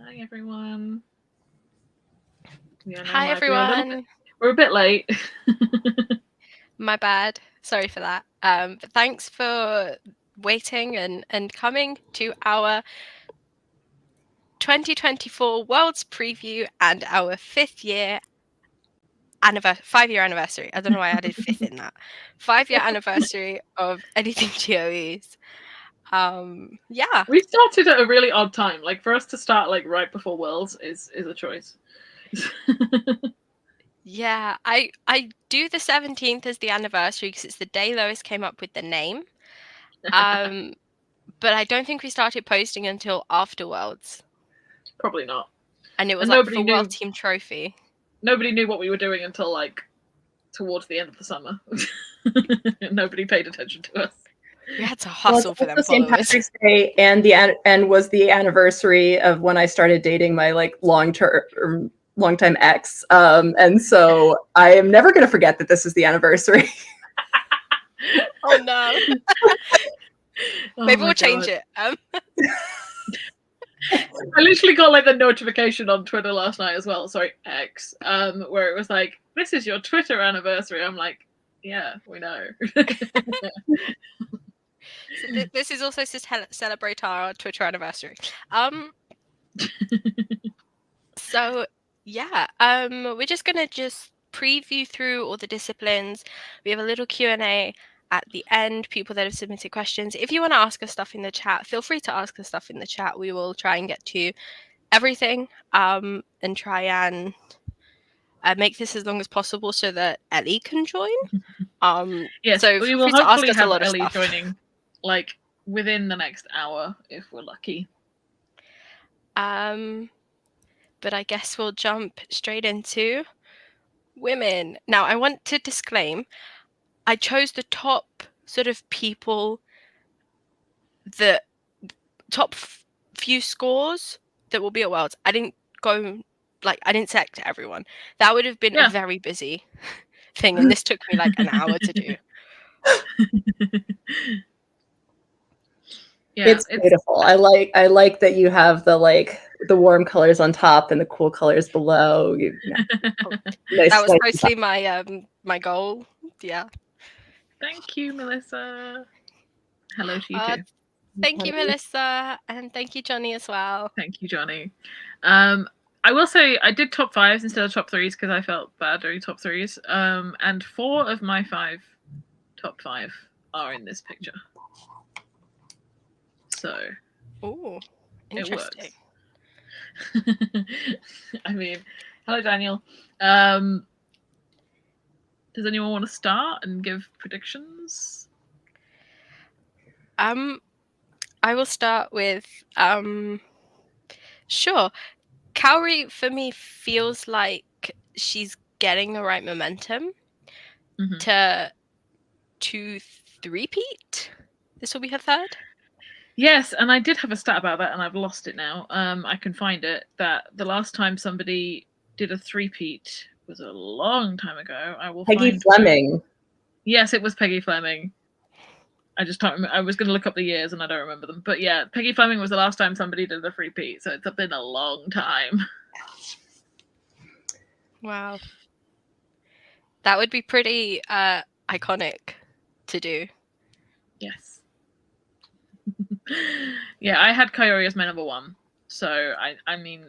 Hi everyone. Hi everyone. We're a bit late. My bad. Sorry for that. But thanks for waiting and coming to our 2024 Worlds preview and our 5-year anniversary. I don't know why I added fifth in that. 5-year anniversary of AnythingGOEs. Yeah. We started at a really odd time. Like for us to start like right before Worlds is a choice. Yeah. I do the 17th as the anniversary because it's the day Lois came up with the name. But I don't think we started posting until after Worlds. Probably not. And it was And like for World Team Trophy. Nobody knew what we were doing until like towards the end of the summer. Nobody paid attention to us. We had to hustle for them St. followers. Patrick's Day and was the anniversary of when I started dating my like long-time ex. And so I am never going to forget that this is the anniversary. Oh no. Maybe we'll change it. I literally got like the notification on Twitter last night as well. Sorry, X, where it was like, "This is your Twitter anniversary." I'm like, "Yeah, we know." So this is also to celebrate our Twitter anniversary. So yeah, we're just gonna preview through all the disciplines. We have a little Q&A at the end, people that have submitted questions. If you want to ask us stuff in the chat, feel free to ask us stuff in the chat. We will try and get to everything and try and make this as long as possible so that Ellie can join. Yes, so we feel will free to ask hopefully us a have lot of Ellie stuff. joining like within the next hour if we're lucky. But I guess we'll jump straight into women. Now, I want to disclaim, I chose the top sort of people, the top few scores that will be at Worlds. I didn't select everyone. That would have been a very busy thing, and this took me like an hour to do. Yeah, it's beautiful. I like that you have the warm colors on top and the cool colors below. Nice. That was mostly my goal. Yeah. Thank you, Melissa. Hello to you too. Thank you, Melissa, and thank you, Johnny, as well. Thank you, Johnny. I will say I did top 5s instead of top 3s because I felt bad doing top 3s. And 4 of my 5 top 5 are in this picture. So, interesting. It works. I mean, hello, Daniel. Does anyone want to start and give predictions? I will start with sure. Kaori for me feels like she's getting the right momentum to three-peat. This will be her third. Yes, and I did have a stat about that, and I've lost it now. I can find it. That the last time somebody did a three-peat was a long time ago. I will Peggy find Fleming. Yes, it was Peggy Fleming. I just can't remember. I was going to look up the years, and I don't remember them. But yeah, Peggy Fleming was the last time somebody did a three-peat, so it's been a long time. Wow. That would be pretty iconic to do. Yes. Yeah, I had Kaori as my number 1. So, I mean,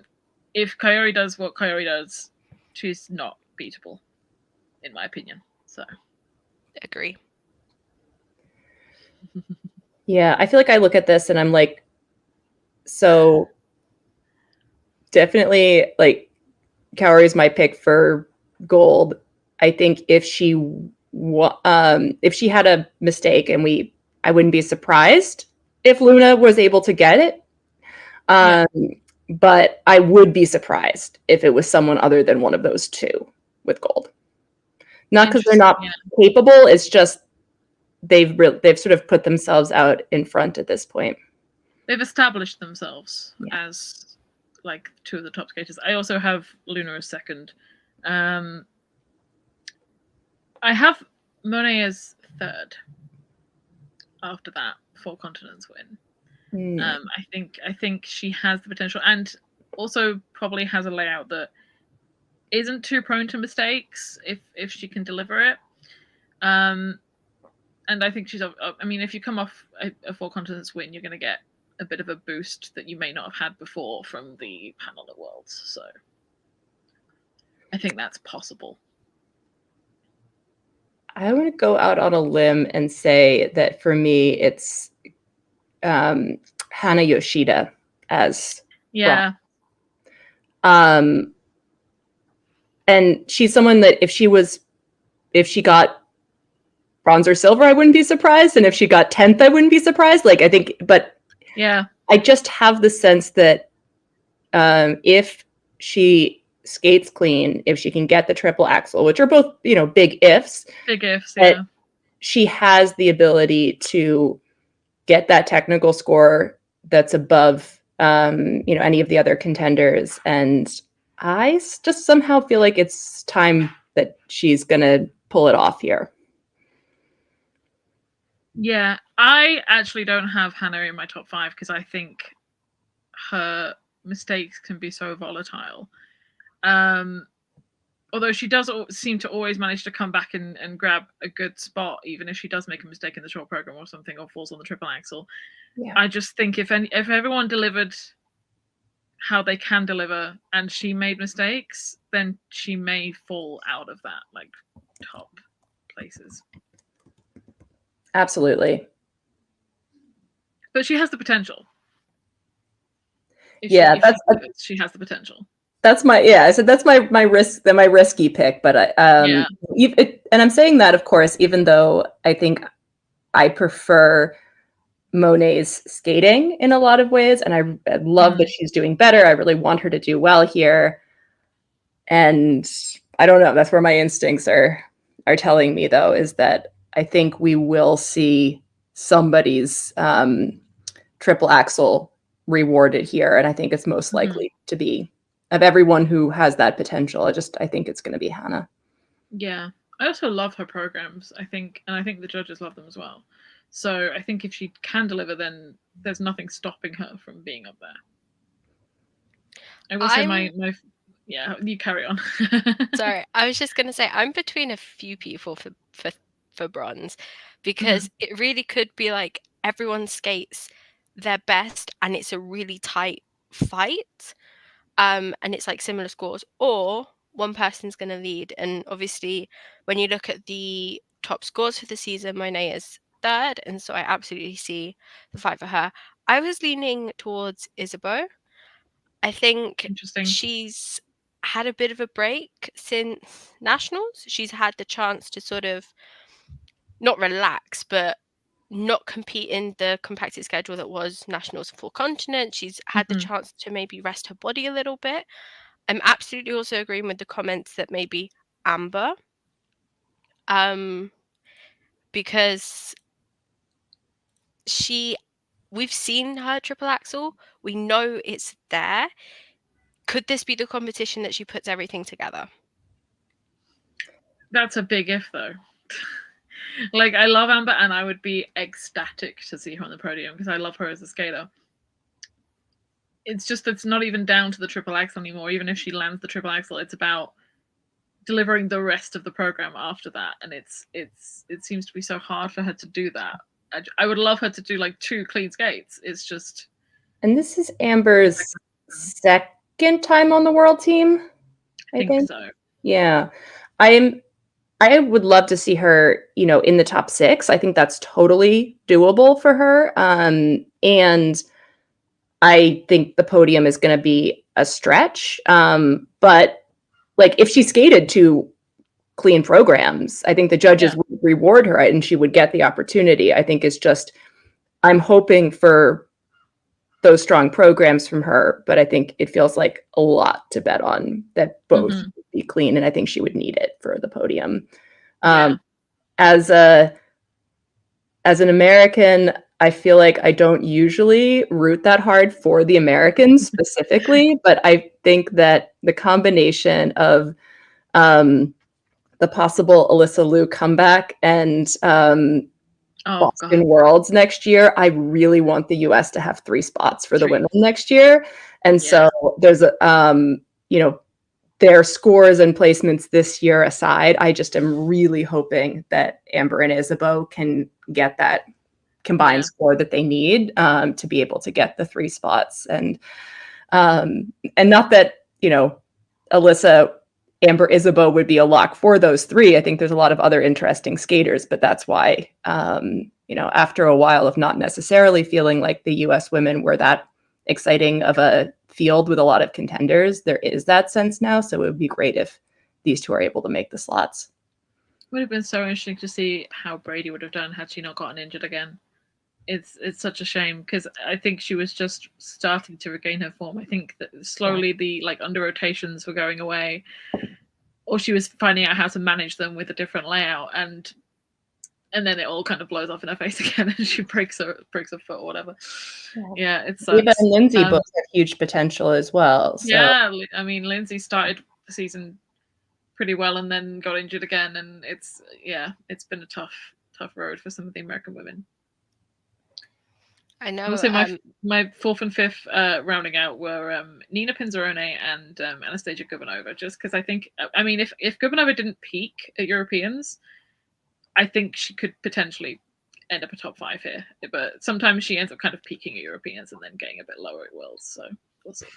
if Kaori does what Kaori does, she's not beatable, in my opinion. So, agree. Yeah, I feel like I look at this and I'm like, so definitely like Kaori's my pick for gold. I think if she had a mistake and I wouldn't be surprised if Luna was able to get it. But I would be surprised if it was someone other than one of those two with gold. Not because they're not capable, it's just they've sort of put themselves out in front at this point. They've established themselves as like 2 of the top skaters. I also have Luna as second. I have Monet as third. After that 4 continents win, I think she has the potential, and also probably has a layout that isn't too prone to mistakes if she can deliver it. And I think she's. I mean, if you come off a 4 continents win, you're going to get a bit of a boost that you may not have had before from the panel at Worlds. So I think that's possible. I want to go out on a limb and say that for me, it's Hana Yoshida as yeah. And she's someone that if she got bronze or silver, I wouldn't be surprised, and if she got 10th, I wouldn't be surprised. Like I think, but yeah, I just have the sense that if she skates clean, if she can get the triple axel, which are both, you know, big ifs. Big ifs, yeah. She has the ability to get that technical score that's above, you know, any of the other contenders. And I just somehow feel like it's time that she's going to pull it off here. Yeah, I actually don't have Hannah in my top 5 because I think her mistakes can be so volatile. Although she does seem to always manage to come back and grab a good spot, even if she does make a mistake in the short program or something, or falls on the triple axel. Yeah. I just think if everyone delivered how they can deliver and she made mistakes, then she may fall out of that, like, top places. Absolutely. But she has the potential. She has the potential. That's I said that's my risky pick, but and I'm saying that, of course, even though I think I prefer Monet's skating in a lot of ways, and I love that she's doing better. I really want her to do well here, and I don't know. That's where my instincts are telling me, though, is that I think we will see somebody's triple axel rewarded here, and I think it's most likely to be, of everyone who has that potential, I think it's going to be Hannah. Yeah, I also love her programs. I think the judges love them as well. So I think if she can deliver, then there's nothing stopping her from being up there. I will say my yeah, you carry on. Sorry, I was just going to say I'm between a few people for bronze, because it really could be like everyone skates their best and it's a really tight fight, and it's like similar scores, or one person's going to lead. And obviously when you look at the top scores for the season, Monet is 3rd, and so I absolutely see the fight for her. I was leaning towards Isabeau. I think she's had a bit of a break since Nationals. She's had the chance to sort of not relax, but not compete in the compacted schedule that was Nationals and 4 continents. She's had the chance to maybe rest her body a little bit. I'm absolutely also agreeing with the comments that maybe Amber, because we've seen her triple axel. We know it's there. Could this be the competition that she puts everything together? That's a big if, though. Like, I love Amber, and I would be ecstatic to see her on the podium because I love her as a skater. It's just, it's not even down to the triple axel anymore. Even if she lands the triple axel, it's about delivering the rest of the program after that, and it seems to be so hard for her to do that. I would love her to do like 2 clean skates. It's just. And this is Amber's second time on the world team. I think so. Yeah, I would love to see her, you know, in the top 6. I think that's totally doable for her. And I think the podium is going to be a stretch. But like, if she skated 2 clean programs, I think the judges would reward her and she would get the opportunity. I think it's just, I'm hoping for those strong programs from her, but I think it feels like a lot to bet on that both would be clean, and I think she would need it for the podium. As an American, I feel like I don't usually root that hard for the Americans specifically, but I think that the combination of the possible Alyssa Liu comeback and Boston Worlds next year. I really want the US to have 3 spots for the women next year. And so there's you know, their scores and placements this year aside, I just am really hoping that Amber and Isabeau can get that combined score that they need to be able to get the 3 spots. And not that, you know, Alyssa, Amber, Isabeau would be a lock for those 3. I think there's a lot of other interesting skaters, but that's why, you know, after a while of not necessarily feeling like the US women were that exciting of a field with a lot of contenders, there is that sense now. So it would be great if these 2 are able to make the slots. It would have been so interesting to see how Brady would have done had she not gotten injured again. It's such a shame because I think she was just starting to regain her form. I think that slowly the like under rotations were going away, or she was finding out how to manage them with a different layout, and then it all kind of blows off in her face again, and she breaks her foot or whatever. Yeah, it's Eva and Lindsay both have huge potential as well. So. Yeah, I mean, Lindsay started the season pretty well and then got injured again, and it's been a tough road for some of the American women. I know. Also, my 4th and 5th rounding out were Nina Pinzarone and Anastasia Gubanova, just because I think, I mean, if Gubanova didn't peak at Europeans, I think she could potentially end up a top 5 here. But sometimes she ends up kind of peaking at Europeans and then getting a bit lower at Worlds, so we'll see.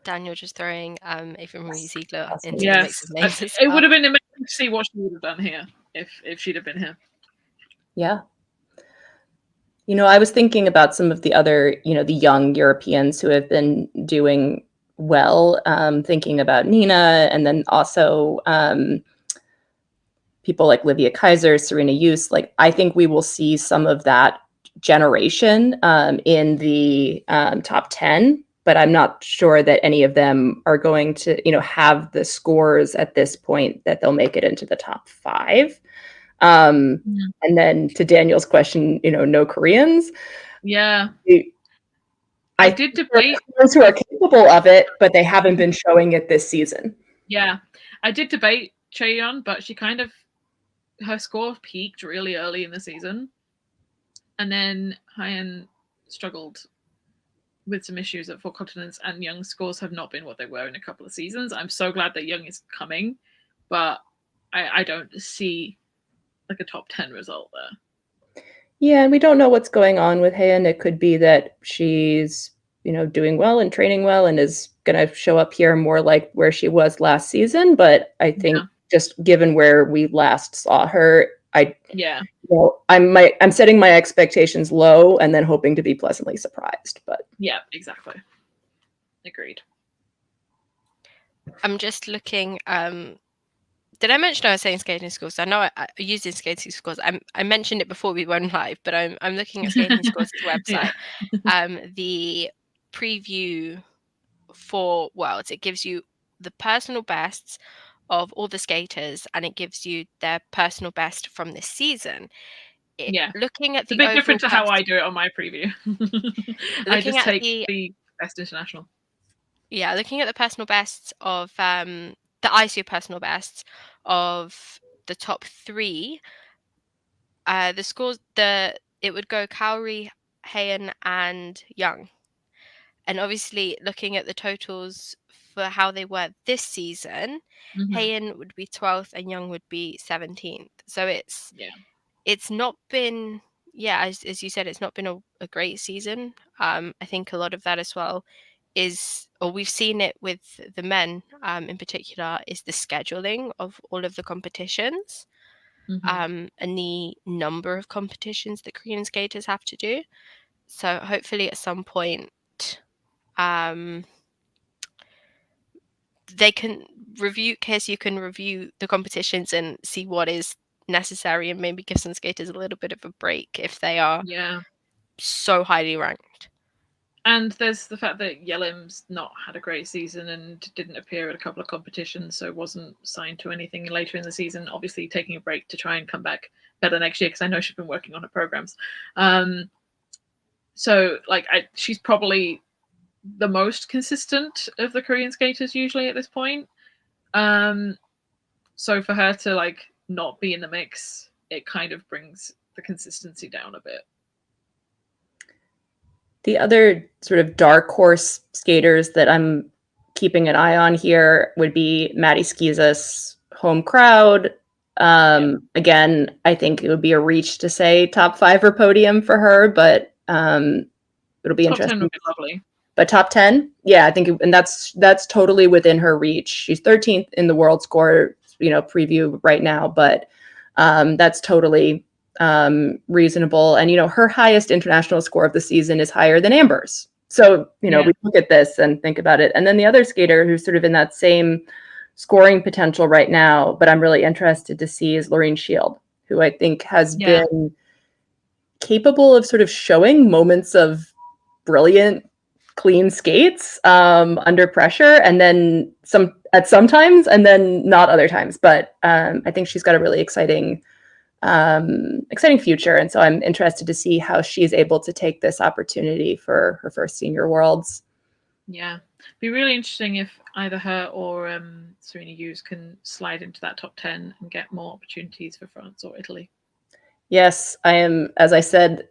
Daniel just throwing Ava Marie Ziegler into the mix of names. It would have been amazing to see what she would have done here if she'd have been here. Yeah. You know, I was thinking about some of the other, you know, the young Europeans who have been doing well, thinking about Nina, and then also people like Livia Kaiser, Serena Yus. Like, I think we will see some of that generation in the top 10, but I'm not sure that any of them are going to, you know, have the scores at this point that they'll make it into the top 5. And then to Daniel's question, you know, no Koreans. Yeah. I did debate those who are capable of it, but they haven't been showing it this season. Yeah. I did debate Chaeyeon, but she kind of, her score peaked really early in the season. And then Hyeon struggled with some issues at Four Continents, and Young's scores have not been what they were in a couple of seasons. I'm so glad that Young is coming, but I don't see like a top 10 result there. Yeah, and we don't know what's going on with Hyeon. It could be that she's, you know, doing well and training well and is going to show up here more like where she was last season. But I think just given where we last saw her, you know, I'm setting my expectations low and then hoping to be pleasantly surprised. But yeah, exactly. Agreed. I'm just looking. Did I mention I was saying skating scores? I know I used in skating scores. I mentioned it before we went live, but I'm looking at skating scores' website. The preview for Worlds, it gives you the personal bests of all the skaters, and it gives you their personal best from this season. Looking at it's a bit different to how I do it on my preview. I just take the best international. Yeah, looking at the personal bests of the ICO personal bests of the top 3, the scores, it would go Cowrie, Hyeon, and Young. And obviously, looking at the totals for how they were this season, Hyeon would be 12th and Young would be 17th. So it's not been, as you said, it's not been a great season. I think a lot of that as well is, or we've seen it with the men in particular, is the scheduling of all of the competitions and the number of competitions that Korean skaters have to do. So hopefully at some point they can review, KSU can review the competitions and see what is necessary and maybe give some skaters a little bit of a break if they are so highly ranked. And there's the fact that Yelim's not had a great season and didn't appear at a couple of competitions, so wasn't signed to anything later in the season, obviously taking a break to try and come back better next year, because I know she's been working on her programs. So like she's probably the most consistent of the Korean skaters usually at this point. So for her to like not be in the mix it kind of brings the consistency down a bit. The other sort of dark horse skaters that I'm keeping an eye on here would be Maddie Skiza's home crowd. Again, I think it would be a reach to say top 5 or podium for her, but it'll be Top interesting. 10 would be lovely. But top 10, yeah, I think, and that's totally within her reach. She's 13th in the world score, preview right now, but that's totally reasonable. And her highest international score of the season is higher than Amber's. So we look at this and think about it. And then the other skater who's sort of in that same scoring potential right now, but I'm really interested to see, is Loreen Shield, who I think has been capable of sort of showing moments of brilliant, clean skates under pressure, and then sometimes, and then not other times. But I think she's got a really exciting future, and so I'm interested to see how she's able to take this opportunity for her first senior worlds. Yeah, be really interesting if either her or Serena Hughes can slide into that top 10 and get more opportunities for France or Italy. Yes, I am, as I said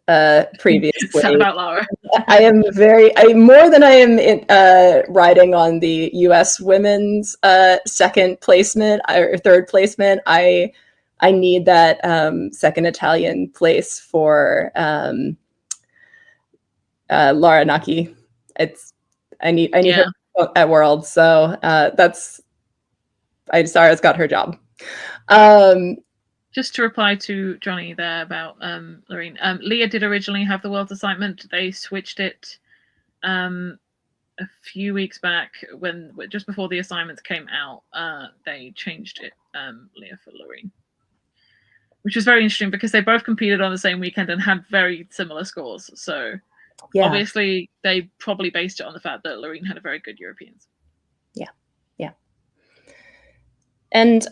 previously. Sad about Lara. I am more than I am riding on the U.S. women's second placement or third placement. I need that second Italian place for Lara Naki. I need her at Worlds. So Sarah's got her job. Just to reply to Johnny there about Loreen, Leah did originally have the world's assignment. They switched it a few weeks back just before the assignments came out. They changed it, Leah for Loreen, which was very interesting because they both competed on the same weekend and had very similar scores. So obviously they probably based it on the fact that Loreen had a very good Europeans. Yeah. And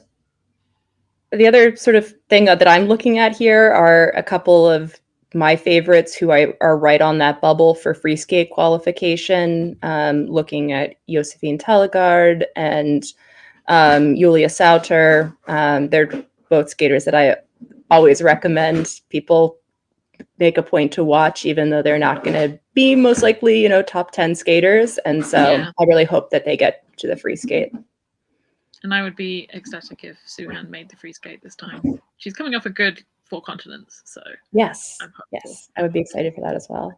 the other sort of thing that I'm looking at here are a couple of my favorites who are right on that bubble for free skate qualification. Looking at Josephine Tellegard and Julia Sauter. They're both skaters that I always recommend people make a point to watch, even though they're not going to be most likely, top 10 skaters. And so I really hope that they get to the free skate. And I would be ecstatic if Suhan made the free skate this time. She's coming off a good 4 continents, so yes, I would be excited for that as well.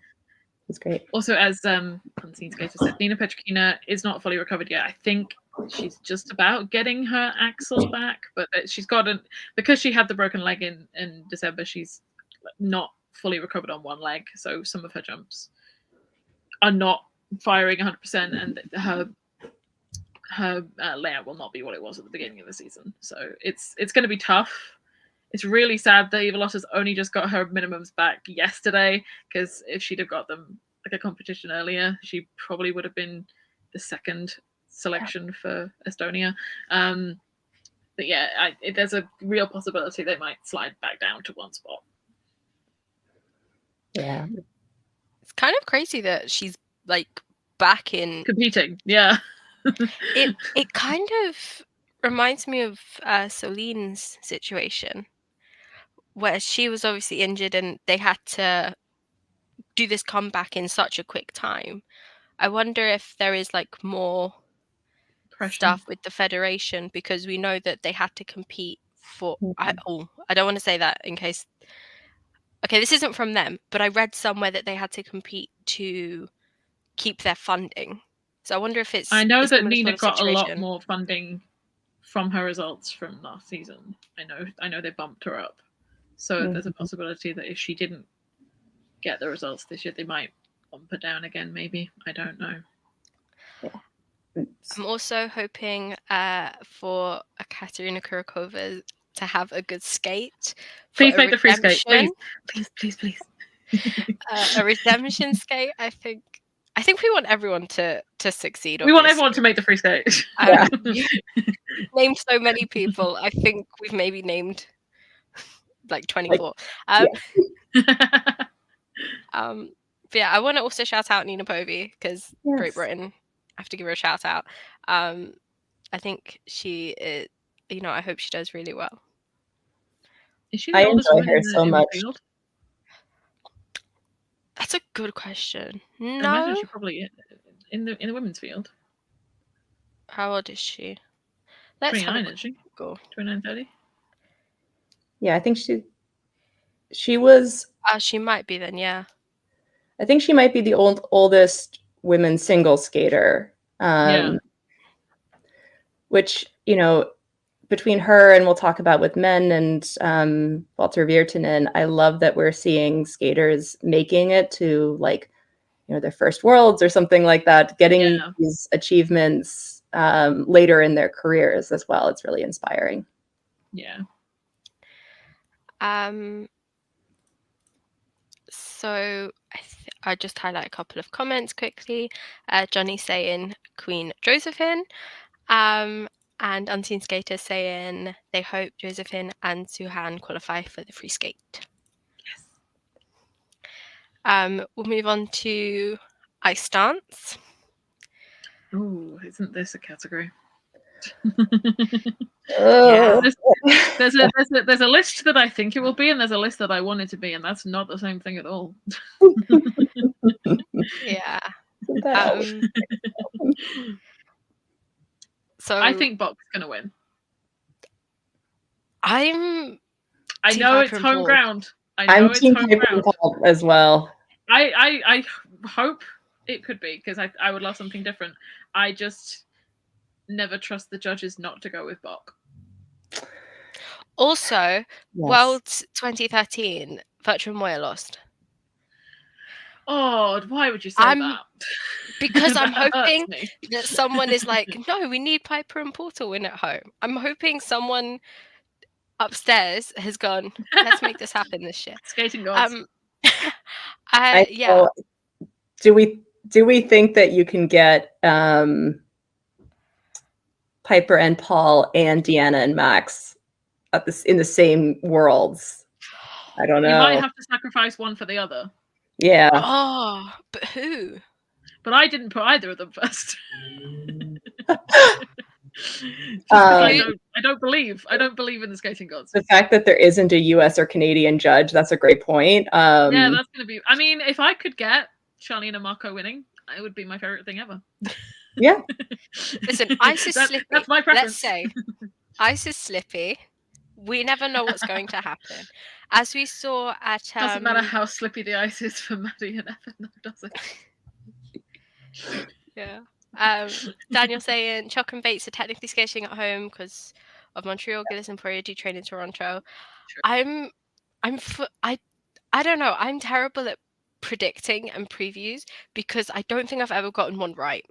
It's great. Also, as Unseen Skater said, Nina Petrikina is not fully recovered yet. I think she's just about getting her axle back, but she's because she had the broken leg in December, she's not fully recovered on one leg, so some of her jumps are not firing 100%, and her layout will not be what it was at the beginning of the season. So it's going to be tough. It's really sad that Eva Lotta's only just got her minimums back yesterday, because if she'd have got them like a competition earlier, she probably would have been the second selection for Estonia. But yeah, there's a real possibility they might slide back down to one spot. Yeah. It's kind of crazy that she's like back in competing. Yeah. It kind of reminds me of Soline's situation, where she was obviously injured and they had to do this comeback in such a quick time. I wonder if there is like more stuff with the federation, because we know that they had to compete for I don't want to say that in case this isn't from them, but I read somewhere that they had to compete to keep their funding. So I wonder if it's I know that Nina got a lot more funding from her results from last season. I know they bumped her up. So there's a possibility that if she didn't get the results this year, they might bump her down again, maybe. I don't know. Yeah. I'm also hoping for Katerina Kurakova to have a good skate. Please make the free skate. Please. A redemption skate, I think we want everyone to succeed. We want everyone to make the free skate. Named so many people. I think we've maybe named like 24. But yeah, I want to also shout out Nina Povey, because Great Britain, I have to give her a shout out. I think she is, I hope she does really well. Is she the I oldest enjoy woman her in so the much. field? That's a good question. I imagine No. she probably in the women's field. How old is she? Let's have 29, a is she? go. 29, 30? Yeah, I think she was. She might be then, yeah. I think she might be the oldest women's single skater. Yeah. Which, you know, between her and we'll talk about with men and Walter Virtanen, I love that we're seeing skaters making it to, like, you know, their first worlds or something like that, getting Yeah. these achievements later in their careers as well. It's really inspiring. Yeah. So I just highlight a couple of comments quickly. Johnny saying Queen Josephine. And Unseen Skater saying they hope Josephine and Suhan qualify for the free skate. Yes. We'll move on to ice dance. Ooh, isn't this a category? Yeah. There's a list that I think it will be, and there's a list that I want it to be, and that's not the same thing at all. Yeah. That So I think Bok's gonna win. I know it's home ground. I'm team Piper and Paul as well. I hope it could be, because I would love something different. I just never trust the judges not to go with Bok. Also, Yes. Worlds 2013, Virtual Moya lost. Oh, why would you say that? Because I'm That hoping hurts me. that someone is like, no, we need Piper and Portal win at home. I'm hoping someone upstairs has gone, let's make this happen this year. Skating gods. Yeah. Do we think that you can get Piper and Paul and Deanna and Max in the same worlds? I don't know. You might have to sacrifice one for the other. Yeah. Oh, but who? But I didn't put either of them first. I don't believe in the skating gods. The fact that there isn't a US or Canadian judge, that's a great point. Yeah, that's gonna be. I mean, if I could get Charlene and Marco winning, it would be my favorite thing ever. Yeah. Listen, ice is slippy. That's my preference. Let's say ice is slippy. We never know what's going to happen. As we saw at doesn't matter how slippy the ice is for Maddie and Evan, though, does it? Yeah. Daniel saying Chuck and Bates are technically skating at home because of Montreal. Gillis and Poirier do train in Toronto. True. I don't know. I'm terrible at predicting and previews because I don't think I've ever gotten one right.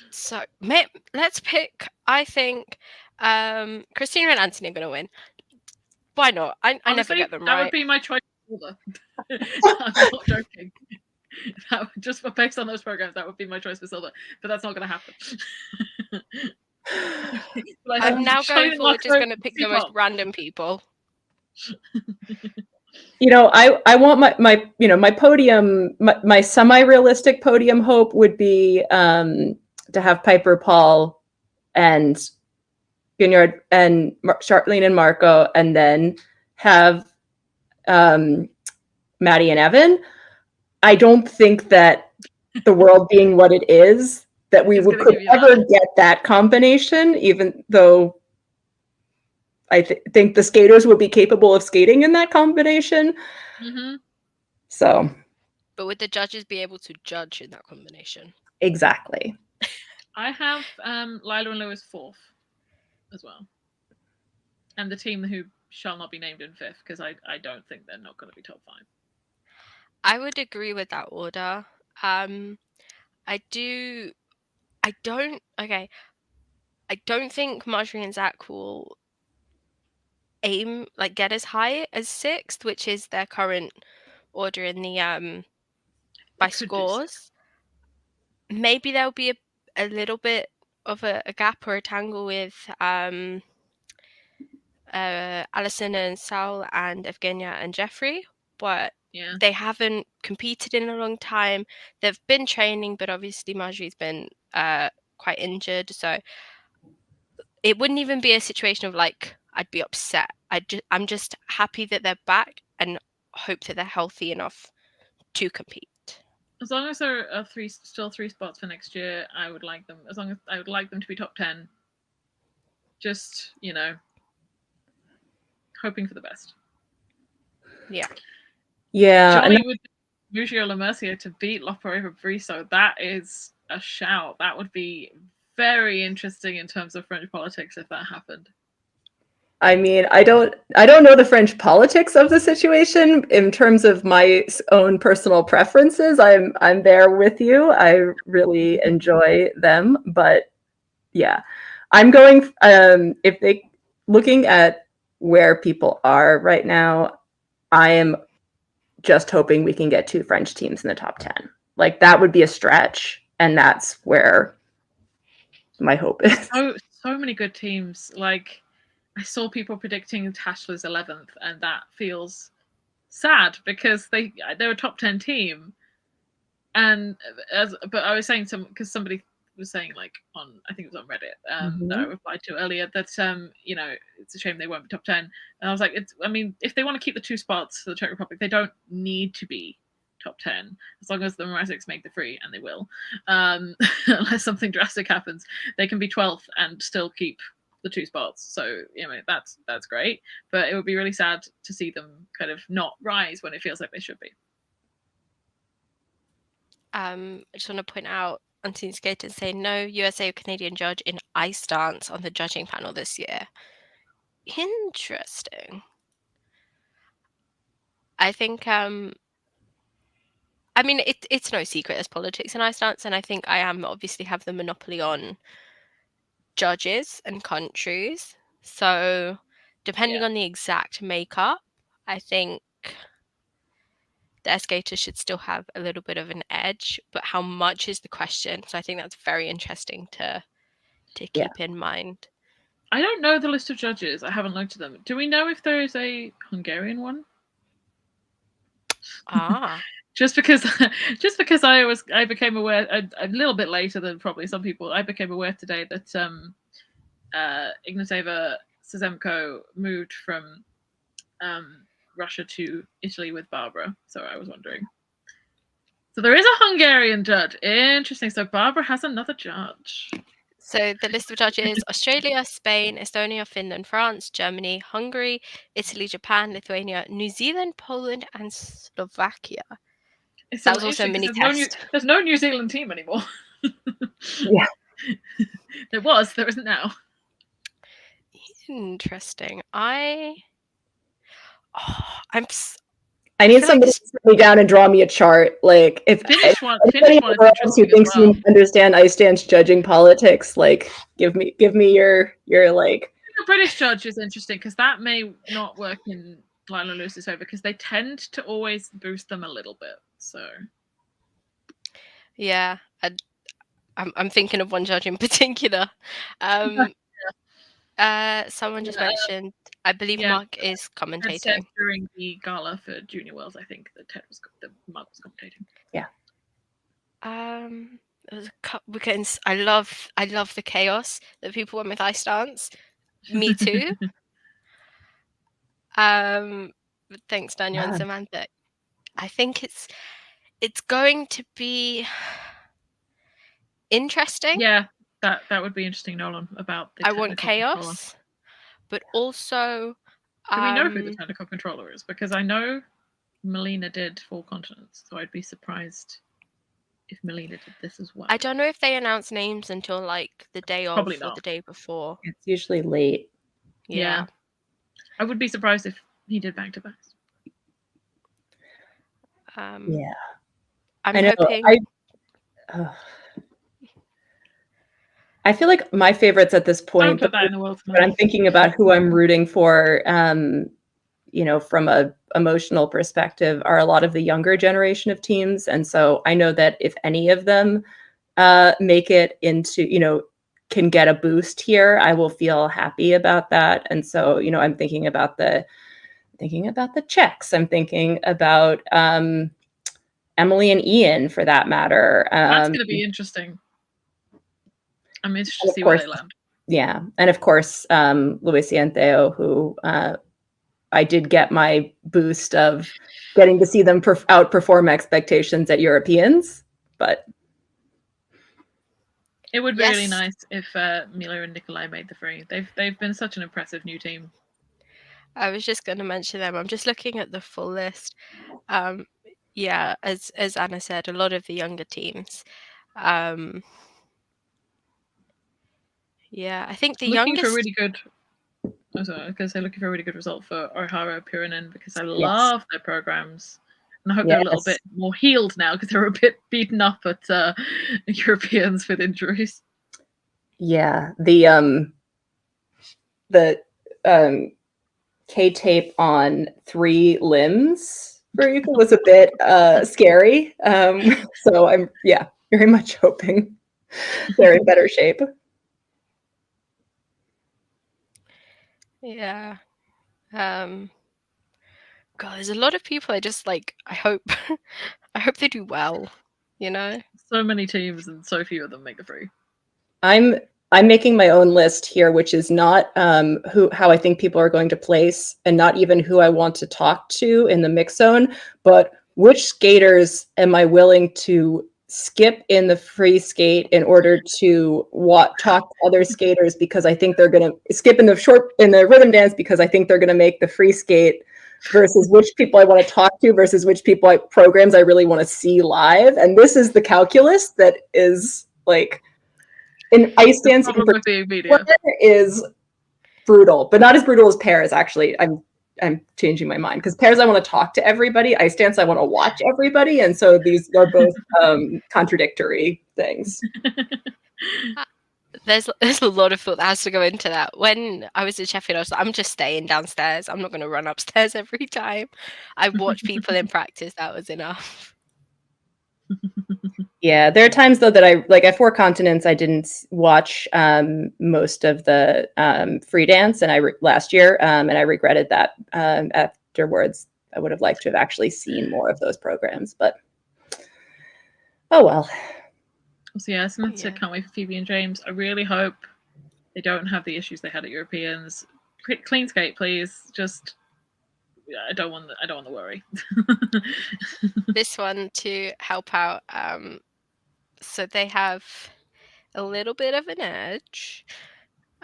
So let's pick. I think Christina and Anthony are going to win. Why not? I never get them right. That would be my choice. I'm not joking. Just based on those programs, that would be my choice for silver. But that's not going to happen. I'm now going forward just going to pick the most random people. You know, I want my you know, my podium, my semi-realistic podium hope would be to have Piper, Paul, and Guignard and Charlene and Marco, and then have Maddie and Evan. I don't think that the world being what it is, that we could ever get that combination, even though I think the skaters would be capable of skating in that combination. Mm-hmm. So. But would the judges be able to judge in that combination? Exactly. I have Lila and Lewis 4th as well. And the team who shall not be named in 5th, because I don't think they're not going to be top 5. I would agree with that order. I don't think Marjorie and Zach will get as high as 6th, which is their current order in the by scores. Maybe there'll be a little bit of a gap or a tangle with Alison and Saul and Evgenia and Jeffrey, but they haven't competed in a long time. They've been training, but obviously Marjorie's been quite injured, so it wouldn't even be a situation of like I'd be upset. I'm just happy that they're back and hope that they're healthy enough to compete. As long as there are still three spots for next year, I would like them. As long as I would like them to be top 10. Just, hoping for the best. Yeah. Yeah. Surely with Mugio La Mercier to beat Lopper over Briso, that is a shout. That would be very interesting in terms of French politics if that happened. I mean, I don't know the French politics of the situation. In terms of my own personal preferences, I'm there with you. I really enjoy them, but yeah, I'm going. If they looking at where people are right now, I am just hoping we can get 2 French teams in the top 10. Like that would be a stretch, and that's where my hope is. So many good teams. Like I saw people predicting Tashla's 11th, and that feels sad because they're a top 10 team. And but I was saying because somebody was saying like on, I think it was on Reddit, that I replied to earlier, that it's a shame they won't be top 10. And I was like, if they want to keep the 2 spots for the Czech Republic, they don't need to be top 10 as long as the Mrazeks make the free, and they will, unless something drastic happens. They can be 12th and still keep the 2 spots. So that's great, but it would be really sad to see them kind of not rise when it feels like they should be. I just want to point out on Team Skate and say no USA or Canadian judge in ice dance on the judging panel this year. Interesting. I think I mean it's no secret there's politics in ice dance, and I think I obviously have the monopoly on judges and countries. So depending on the exact makeup, I think the skaters should still have a little bit of an edge, but how much is the question. So I think that's very interesting to keep in mind. I don't know the list of judges. I haven't looked at them. Do we know if there is a Hungarian one? Just because I became aware a little bit later than probably some people. I became aware today that Ignateva Sezemko moved from Russia to Italy with Barbara. So I was wondering. So there is a Hungarian judge. Interesting. So Barbara has another judge. So the list of judges: Australia, Spain, Estonia, Finland, France, Germany, Hungary, Italy, Japan, Lithuania, New Zealand, Poland, and Slovakia. That was also a mini test. There's no New Zealand team anymore. Yeah. There isn't now. Interesting. I need somebody to sit me down and draw me a chart. Like if anybody else who thinks you understand ice dance judging politics, like give me your like. The British judge is interesting because that may not work in Lionel Lewis's favor because they tend to always boost them a little bit. So yeah, I'm thinking of one judge in particular. Someone just mentioned, I believe Mark is commentating during the gala for Junior Worlds. I think that Mark was commentating. Yeah. There's weekends. I love the chaos that people went with ice dance. Me too. Thanks, Daniel and Samantha. I think it's going to be interesting. Yeah, that would be interesting, Nolan, about the I want chaos, controller. But also do we know who the technical controller is? Because I know Melina did 4 continents, so I'd be surprised if Melina did this as well. I don't know if they announce names until like the day of or the day before. It's usually late. Yeah. I would be surprised if he did back-to-backs. Yeah. I'm hoping. I feel like my favorites at this point, but I'm thinking about who I'm rooting for, from a emotional perspective, are a lot of the younger generation of teams. And so I know that if any of them make it into, can get a boost here, I will feel happy about that. And so, I'm thinking about the Czechs. I'm thinking about Emily and Ian, for that matter. That's going to be interesting. I'm interested to see where they land. Yeah, and of course, Luis and Theo, who I did get my boost of getting to see them outperform expectations at Europeans, but it would be really Yes. nice if Mila and Nikolai made the free. They've been such an impressive new team. I was just going to mention them. I'm just looking at the full list. Yeah, as Anna said, a lot of the younger teams. Yeah, I think the Looking for a youngest. really good. Oh, sorry, I was going to say looking for a really good result for Orhara Purinen because I Yes. love their programs. And I hope they're a little bit more healed now because they're a bit beaten up at Europeans with injuries. Yeah, the K-tape on 3 limbs for Yuka was a bit scary. So I'm very much hoping they're in better shape. Yeah. God, there's a lot of people I just like. I hope they do well. You know. So many teams and so few of them make the free. I'm making my own list here, which is not how I think people are going to place, and not even who I want to talk to in the mix zone, but which skaters am I willing to skip in the free skate in order to talk to other skaters because I think they're going to skip in the rhythm dance because I think they're going to make the free skate, versus which people I want to talk to versus which programs I really want to see live. And this is the calculus that is like, in ice dance in particular, is brutal, but not as brutal as pairs. Actually, I'm changing my mind because pairs I want to talk to everybody. Ice dance I want to watch everybody, and so these are both contradictory things. There's a lot of thought that has to go into that. When I was in Sheffield, I was like, I'm just staying downstairs. I'm not going to run upstairs every time. I watched people in practice. That was enough. Yeah, there are times though that at Four Continents I didn't watch most of the free dance, and last year, and I regretted that afterwards. I would have liked to have actually seen more of those programs, but oh well. So yeah, similar to Can't Wait for Phoebe and James. I really hope they don't have the issues they had at Europeans. Clean skate, please. Just I don't want the worry. This one to help out. So they have a little bit of an edge.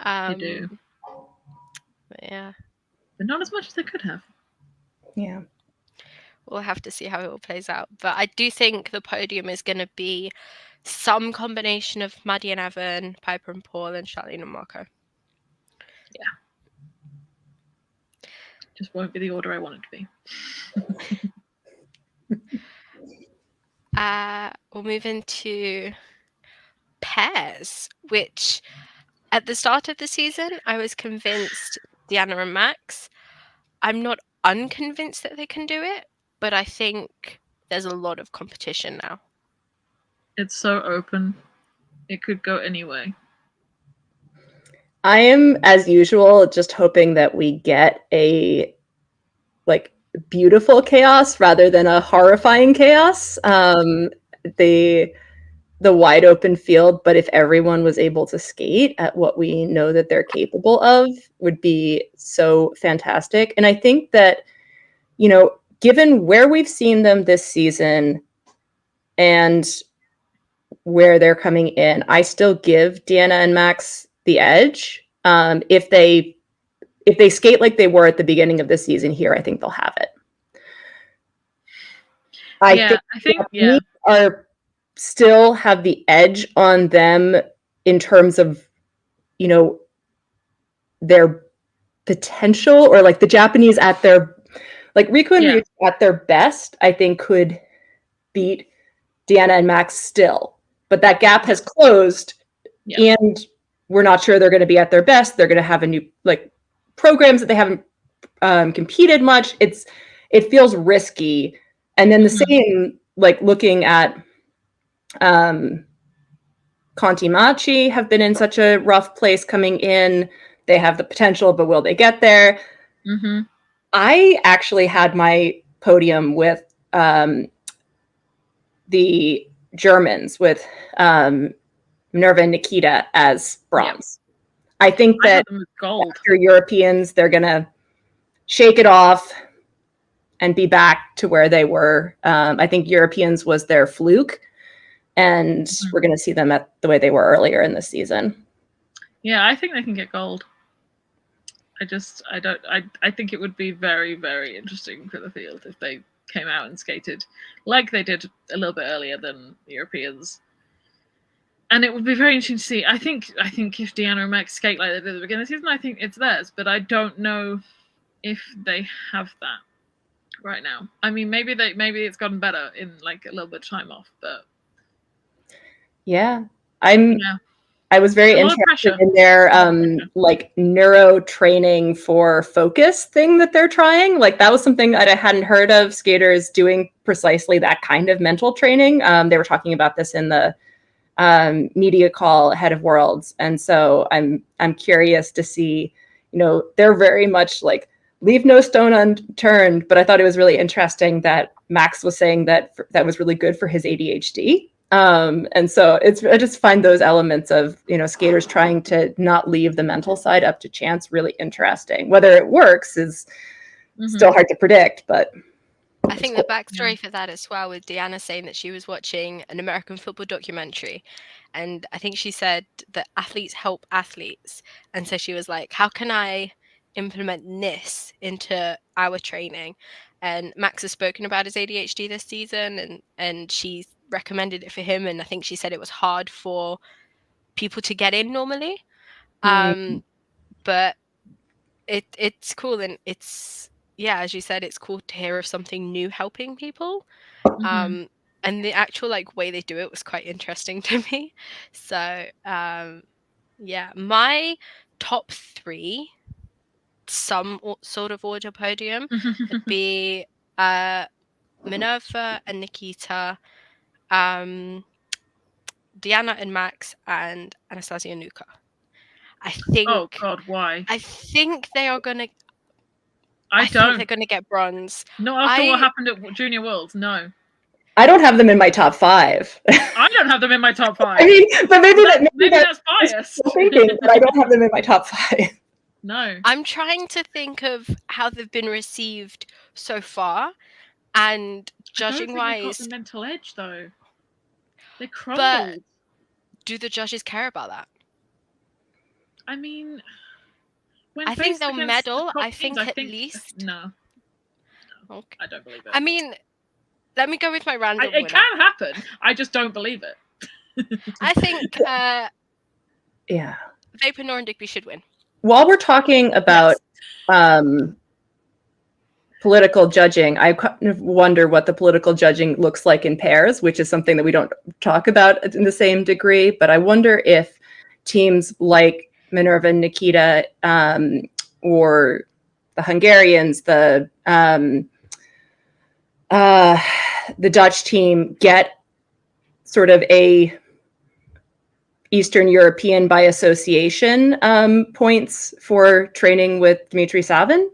They do. Yeah. But not as much as they could have. Yeah. We'll have to see how it all plays out. But I do think the podium is going to be some combination of Maddie and Evan, Piper and Paul, and Charlene and Marco. Yeah. Just won't be the order I want it to be. We'll move into pairs, which at the start of the season, I was convinced Deanna and Max. I'm not unconvinced that they can do it, but I think there's a lot of competition now. It's so open. It could go any way. I am, as usual, just hoping that we get a beautiful chaos rather than a horrifying chaos. The wide open field, but if everyone was able to skate at what we know that they're capable of, would be so fantastic. And I think that, given where we've seen them this season and where they're coming in, I still give Deanna and Max the edge. If they skate like they were at the beginning of the season here, I think they'll have it. I think are still have the edge on them in terms of, their potential, or the Japanese at their, Riku and Ryuchi at their best, I think could beat Deanna and Max still. But that gap has closed, and we're not sure they're going to be at their best. They're going to have a new, programs that they haven't competed much. It feels risky. And then the same, looking at Conti Machi have been in such a rough place coming in. They have the potential, but will they get there? Mm-hmm. I actually had my podium with the Germans, with Minerva and Nikita as bronze. I think that gold. after Europeans, they're going to shake it off and be back to where they were. I think Europeans was their fluke, and we're going to see them at the way they were earlier in the season. Yeah, I think they can get gold. I think it would be very, very interesting for the field if they came out and skated like they did a little bit earlier than the Europeans. And it would be very interesting to see. I think if Deanna and Max skate like they did at the beginning of the season, I think it's theirs. But I don't know if they have that right now. I mean, maybe it's gotten better in like a little bit of time off, but yeah, I was very interested in their like neuro training for focus thing that they're trying. Like that was something that I hadn't heard of skaters doing precisely that kind of mental training. They were talking about this in the media call ahead of Worlds, and so I'm curious to see. You know, they're very much like leave no stone unturned. But I thought it was really interesting that Max was saying that that was really good for his ADHD. And so I just find those elements of, you know, skaters trying to not leave the mental side up to chance really interesting. Whether it works is still hard to predict, but I think the backstory for that as well, with Deanna saying that she was watching an American football documentary, and I think she said that athletes help athletes, and so she was like, how can I implement this into our training? And Max has spoken about his ADHD this season, and she recommended it for him, and I think she said it was hard for people to get in normally. But it's cool, and it's, yeah, as you said, it's cool to hear of something new helping people. And the actual like way they do it was quite interesting to me. So yeah, my top 3, some sort of order podium, would be Minerva and Nikita, Deanna and Max, and Anastasia Nuka. I think. Oh God, why? I think they are gonna. I think they're gonna get bronze. Not after what happened at Junior Worlds. No. I don't have them in my top 5. I don't have them in my top 5. I mean, but maybe that's biased. Thinking, but I don't have them in my top 5. No. I'm trying to think of how they've been received so far, and judging wise, got the mental edge though. They crumbled. But do the judges care about that? I mean, I think they'll medal. I think at least. No. Okay. I don't believe it. I mean, let me go with my random winner. It can happen. I just don't believe it. I think yeah, Vapor, Nor, and Digby should win. While we're talking about political judging, I kind of wonder what the political judging looks like in pairs, which is something that we don't talk about in the same degree. But I wonder if teams like Minerva and Nikita, or the Hungarians, the Dutch team, get sort of a Eastern European by association points for training with Dmitry Savin.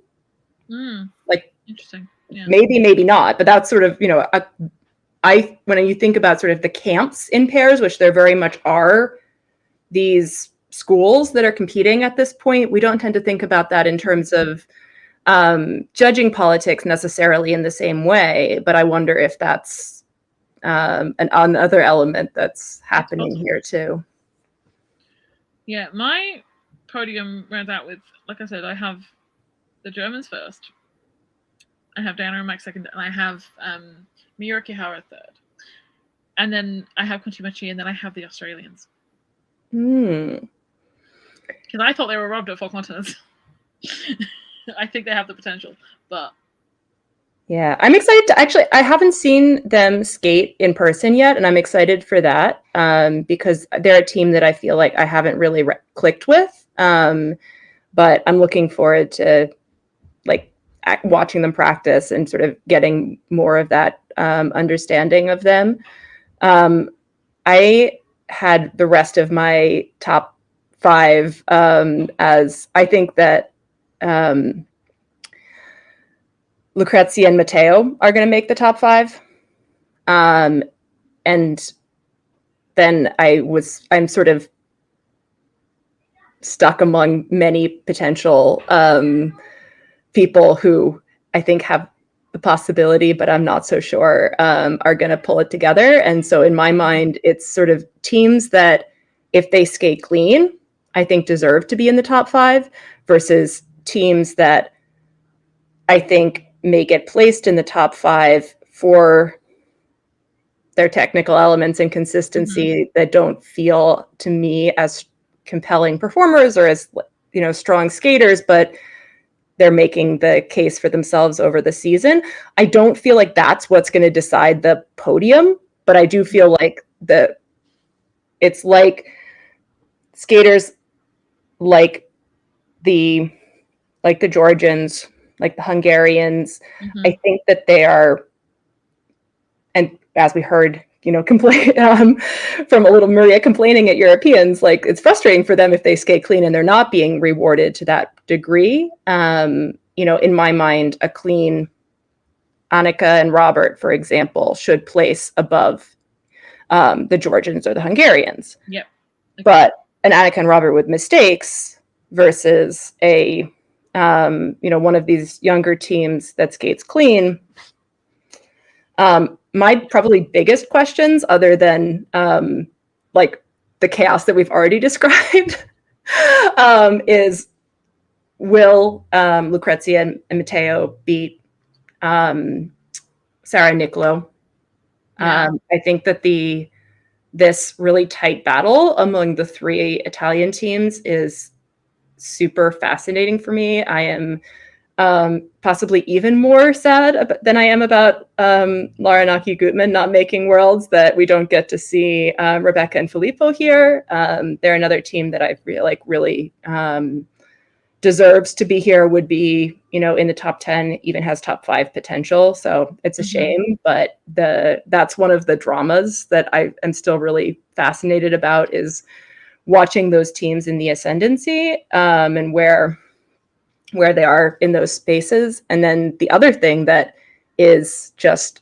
Like, interesting. Yeah. Maybe not, but that's sort of, you know, when you think about sort of the camps in pairs, which there very much are these schools that are competing at this point, we don't tend to think about that in terms of judging politics necessarily in the same way. But I wonder if that's another element that's happening here too. Yeah, my podium rounds out with, like I said, I have the Germans first. I have Diana and Max second, and I have Miura Kihara third. And then I have Kunchimachi, and then I have the Australians. Because I thought they were robbed at Four Continents. I think they have the potential, but... Yeah, I'm excited to actually, I haven't seen them skate in person yet, and I'm excited for that because they're a team that I feel like I haven't really clicked with. But I'm looking forward to like watching them practice and sort of getting more of that understanding of them. I had the rest of my top 5 as I think that Lucrezia and Matteo are going to make the top 5. And then I'm sort of stuck among many potential people who I think have the possibility, but I'm not so sure, are going to pull it together. And so in my mind, it's sort of teams that, if they skate clean, I think deserve to be in the top 5, versus teams that I think may get placed in the top 5 for their technical elements and consistency that don't feel to me as compelling performers or as, you know, strong skaters, but they're making the case for themselves over the season. I don't feel like that's what's going to decide the podium, but I do feel like it's like skaters like the Georgians, like the Hungarians. I think that they are, and as we heard, you know, complain from a little Maria complaining at Europeans, like it's frustrating for them if they skate clean and they're not being rewarded to that degree. You know, in my mind, a clean Annika and Robert, for example, should place above the Georgians or the Hungarians. Yep. Okay. But an Annika and Robert with mistakes versus a you know, one of these younger teams that skates clean. My probably biggest questions, other than like the chaos that we've already described, is will Lucrezia and Matteo beat Sarah and Nicolo? Yeah. I think that this really tight battle among the 3 Italian teams is super fascinating for me. I am possibly even more sad than I am about Laranaki Gutman not making Worlds, that we don't get to see Rebecca and Filippo here. They're another team that I feel like really deserves to be here, would be, you know, in the top 10, even has top 5 potential. So it's a shame, but that's one of the dramas that I am still really fascinated about, is watching those teams in the ascendancy and where they are in those spaces. And then the other thing that is just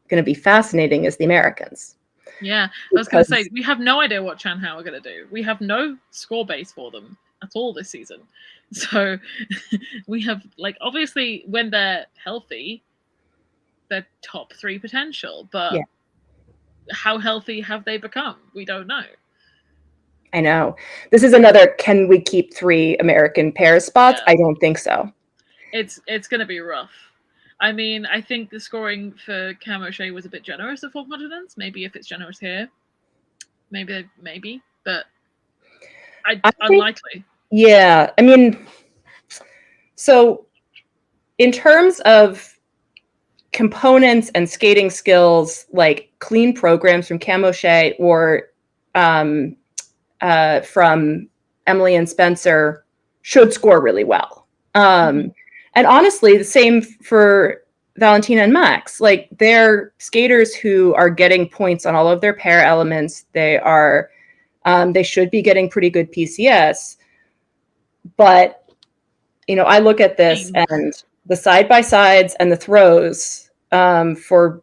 going to be fascinating is the Americans. Yeah, I was going to say, we have no idea what Chan Hao are going to do. We have no score base for them at all this season. So we have, like, obviously when they're healthy, they're top 3 potential, but how healthy have they become? We don't know. I know. This is another, can we keep 3 American pair spots? I don't think so. It's going to be rough. I mean, I think the scoring for Cam O'Shea was a bit generous at 4 continents. Maybe if it's generous here, maybe, but unlikely. Yeah, I mean, so in terms of components and skating skills, like clean programs from Cam O'Shea or from Emily and Spencer should score really well. And honestly, the same for Valentina and Max. Like, they're skaters who are getting points on all of their pair elements. They should be getting pretty good PCS. But, you know, I look at this and the side-by-sides and the throws for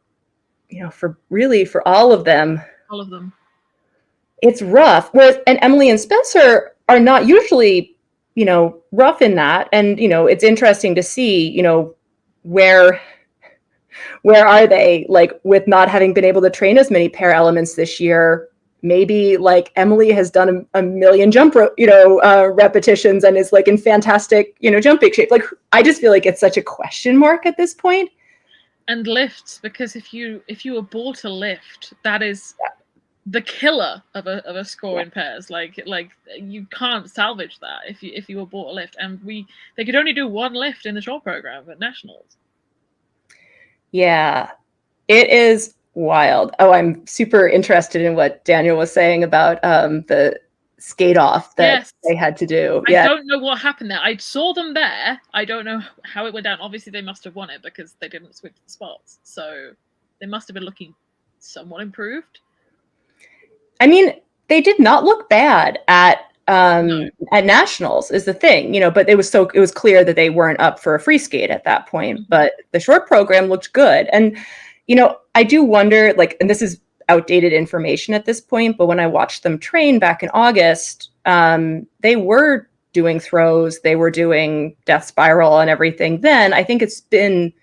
all of them. All of them. It's rough. Whereas, and Emily and Spencer are not usually, you know, rough in that. And, you know, it's interesting to see, you know, where are they, like, with not having been able to train as many pair elements this year. Maybe, like, Emily has done a million jump repetitions and is, like, in fantastic, you know, jumping shape. Like, I just feel like it's such a question mark at this point. And lifts, because if you abort a lift, that is the killer of a score in pairs. Like you can't salvage that if you abort a lift. And they could only do 1 lift in the short program at nationals. Yeah, it is wild. Oh, I'm super interested in what Daniel was saying about the skate off that they had to do. I don't know what happened there. I saw them there. I don't know how it went down. Obviously, they must have won it because they didn't switch the spots. So they must have been looking somewhat improved. I mean, they did not look bad at nationals, is the thing, you know, but it was clear that they weren't up for a free skate at that point. But the short program looked good. And, you know, I do wonder, like, and this is outdated information at this point, but when I watched them train back in August, they were doing throws, they were doing death spiral and everything. Then I think it's been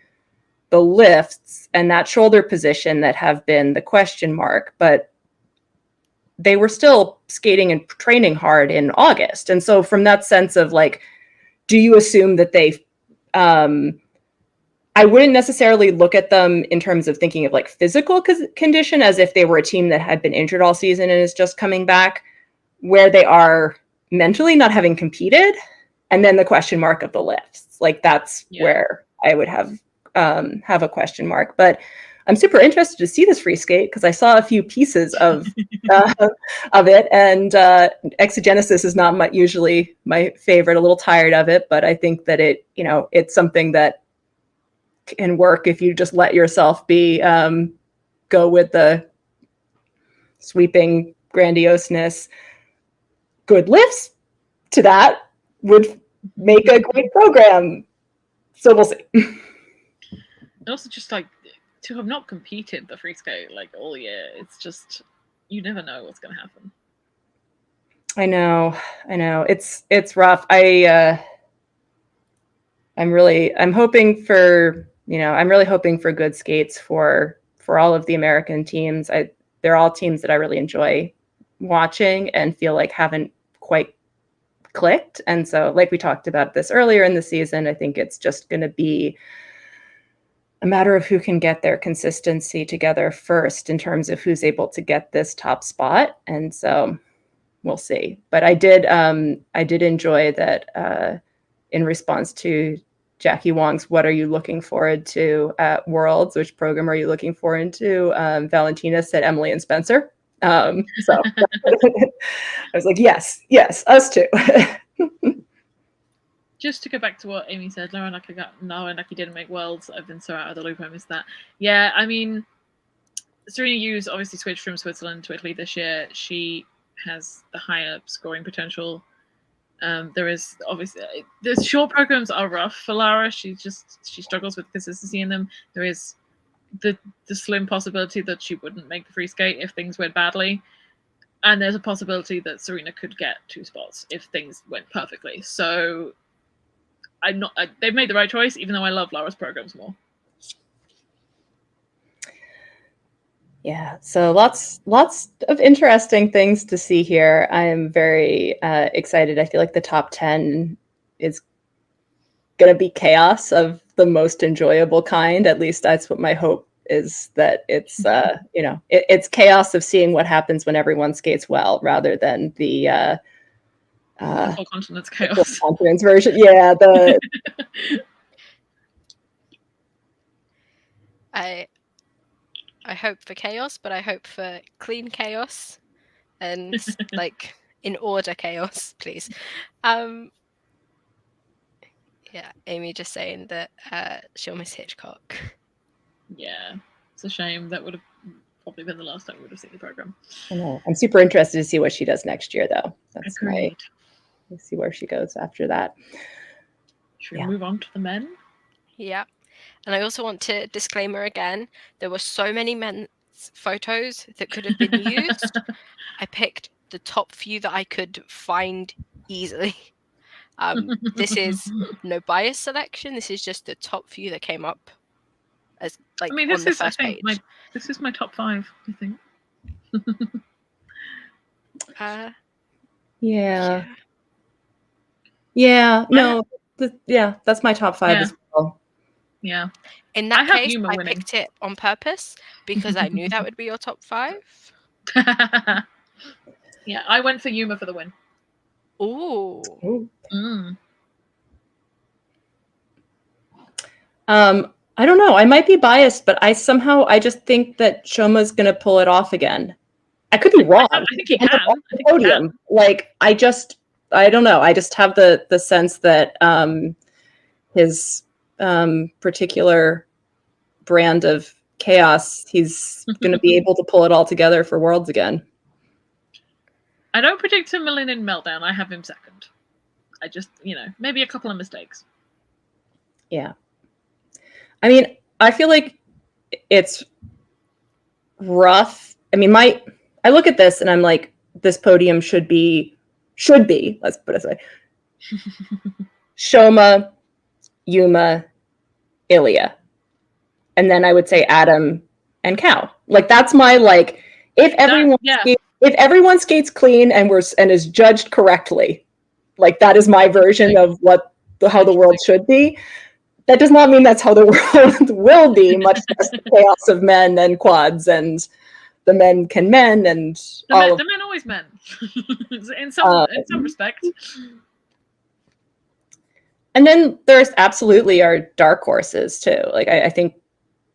the lifts and that shoulder position that have been the question mark, but they were still skating and training hard in August. And so from that sense of like, do you assume that they, I wouldn't necessarily look at them in terms of thinking of like physical condition as if they were a team that had been injured all season and is just coming back, where they are mentally not having competed. And then the question mark of the lifts, like that's where I would have a question mark. But I'm super interested to see this free skate because I saw a few pieces of it, and Exogenesis is not usually my favorite. A little tired of it, but I think that it's something that can work if you just let yourself be go with the sweeping grandioseness. Good lifts to that would make a great program. So we'll see. And also just like to have not competed the free skate like all year, it's just, you never know what's going to happen. I know. It's rough. I'm hoping for, I'm really hoping for good skates for all of the American teams. They're all teams that I really enjoy watching and feel like haven't quite clicked. And so, like we talked about this earlier in the season, I think it's just going to be a matter of who can get their consistency together first in terms of who's able to get this top spot. And so we'll see. But I did enjoy that in response to Jackie Wong's "What are you looking forward to at Worlds? Which program are you looking forward to?" Valentina said Emily and Spencer. So I was like, yes, us too. Just to go back to what Amy said, Lauren Lucky didn't make Worlds. I've been so out of the loop, I missed that. Yeah, I mean, Serena Hughes obviously switched from Switzerland to Italy this year. She has the higher scoring potential. There is obviously the short programs are rough for Lara. She struggles with consistency in them. There is the slim possibility that she wouldn't make the free skate if things went badly, and there's a possibility that Serena could get 2 spots if things went perfectly. So they've made the right choice, even though I love Lara's programs more. Yeah, so lots of interesting things to see here. I am very excited. I feel like the top 10 is going to be chaos of the most enjoyable kind. At least that's what my hope is, that it's it's chaos of seeing what happens when everyone skates well, rather than the full continent's chaos. Full continent's version. Yeah, the I hope for chaos, but I hope for clean chaos and like in order chaos, please. Yeah, Amy just saying that she'll miss Hitchcock. Yeah, it's a shame. That would have probably been the last time we would have seen the program. I know. I'm super interested to see what she does next year, though. That's great. We'll see where she goes after that. Should we move on to the men? Yeah. And I also want to disclaimer again, there were so many men's photos that could have been used. I picked the top few that I could find easily. This is no bias selection. This is just the top few that came up as like on the first page. This is my top 5, I think. That's my top 5 as well. Yeah. In that case, I picked it on purpose because I knew that would be your top 5. Yeah, I went for Yuma for the win. Ooh. I don't know. I might be biased, but I just think that Shoma's going to pull it off again. I could be wrong. I think he can. Podium. Like, I don't know. I just have the sense that his particular brand of chaos, he's going to be able to pull it all together for Worlds again. I don't predict him in meltdown. I have him second. I just, maybe a couple of mistakes. Yeah. I mean, I feel like it's rough. I mean, I look at this and I'm like, this podium should be should be, let's put it this way, Shoma, Yuma, Ilya. And then I would say Adam and Cal. Like that's my like if everyone skates clean and is judged correctly, like that is my version of how the world should be. That does not mean that's how the world will be, much less the chaos of men and quads and the men can men and the men always men in some respect. And then there's absolutely our dark horses too. Like I think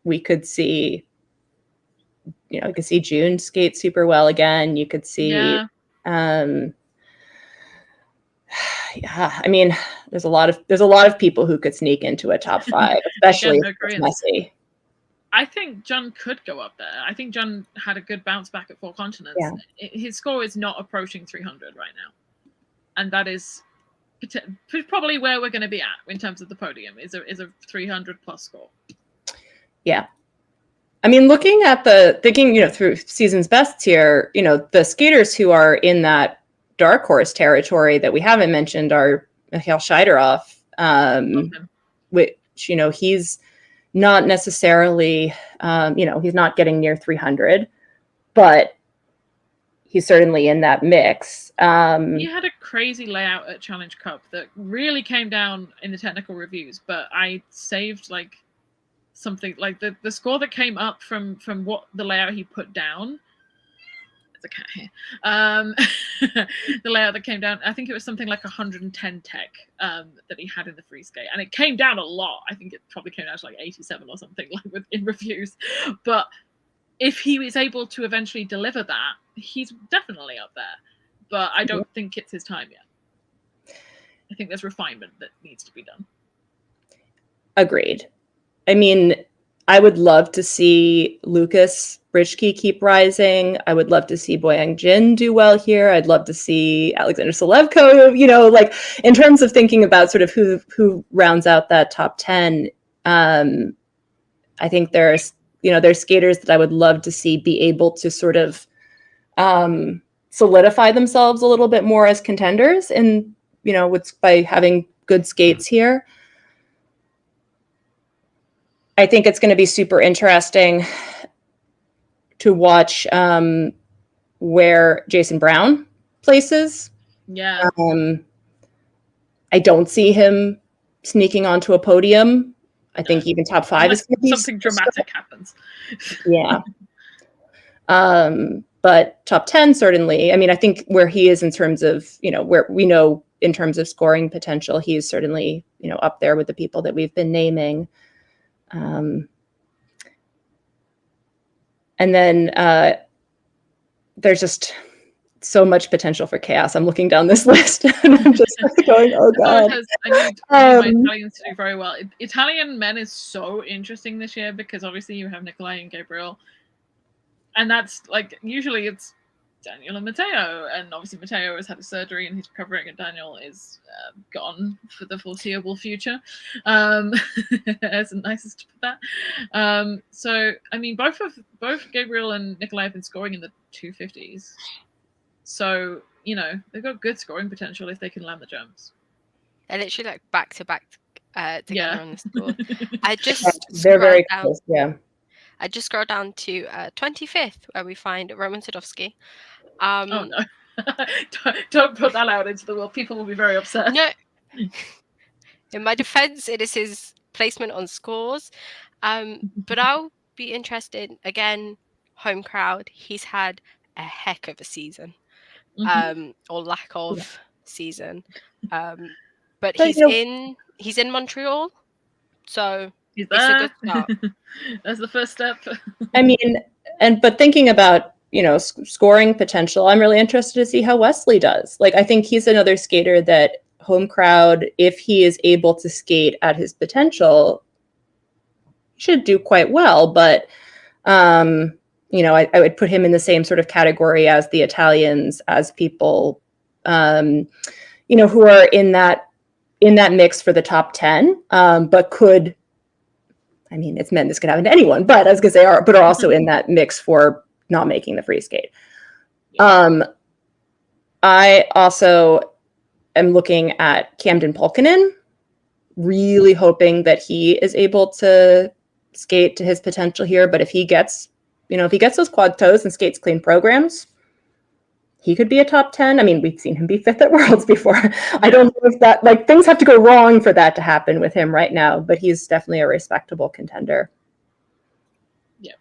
we could see, you could see June skate super well again. You could see, yeah. I mean, there's a lot of people who could sneak into a top 5, especially if it's messy. I think John could go up there. I think John had a good bounce back at 4 continents. Yeah. His score is not approaching 300 right now, and that is probably where we're going to be at in terms of the podium. Is a 300 plus score. Yeah. I mean, thinking through season's bests here, the skaters who are in that dark horse territory that we haven't mentioned are Mikhail Shidorov, which, he's not necessarily, he's not getting near 300, but he's certainly in that mix. He had a crazy layout at Challenge Cup that really came down in the technical reviews, but I saved like something like the score that came up from what the layout he put down. There's a cat here. The layout that came down, I think it was something like 110 tech that he had in the free skate, and it came down a lot. I think it probably came down to like 87 or something like in reviews. But if he is able to eventually deliver that, he's definitely up there. But I don't think it's his time yet. I think there's refinement that needs to be done. Agreed. I mean, I would love to see Lucas Britschke keep rising. I would love to see Boyang Jin do well here. I'd love to see Alexander Solevko, like in terms of thinking about sort of who rounds out that top 10. I think there's skaters that I would love to see be able to sort of solidify themselves a little bit more as contenders and, by having good skates here. I think it's going to be super interesting to watch where Jason Brown places. Yeah. I don't see him sneaking onto a podium. I think even top 5 is going to be something dramatic happens. Yeah. But top 10 certainly. I mean, I think where he is in terms of, where we know in terms of scoring potential, he is certainly, up there with the people that we've been naming. And then there's just so much potential for chaos. I'm looking down this list and I'm just going, oh God. I need my Italians to do very well. Italian men is so interesting this year because obviously you have Nikolai and Gabriel. And that's like, usually it's Daniel and Matteo. And obviously Matteo has had a surgery and he's recovering, and Daniel is gone for the foreseeable future. That's the nicest to put that. So, I mean, both Gabriel and Nikolai have been scoring in the 250s. So, they've got good scoring potential if they can land the jumps. They're literally like back to back together on the score. They're very close, yeah. I just scrolled down to 25th, where we find Roman Sadowski. Oh no! don't put that out into the world. People will be very upset. No. In my defense, it is his placement on scores. But I'll be interested again. Home crowd. He's had a heck of a season. Or lack of season. But he's in Montreal, so it's a good start. That's the first step. I mean, but thinking about scoring potential, I'm really interested to see how Wesley does. Like, I think he's another skater that home crowd, if he is able to skate at his potential, should do quite well. But I would put him in the same sort of category as the Italians, as people, who are in that mix for the top 10, but could, I mean, it's men, this could happen to anyone, but I was going to say, are also in that mix for not making the free skate. I also am looking at Camden Pulkkinen, really hoping that he is able to skate to his potential here. But if he gets, if he gets those quad toes and skates clean programs, he could be a top 10. I mean, we've seen him be 5th at Worlds before. Yeah. I don't know if that, like, things have to go wrong for that to happen with him right now, but he's definitely a respectable contender. Yeah,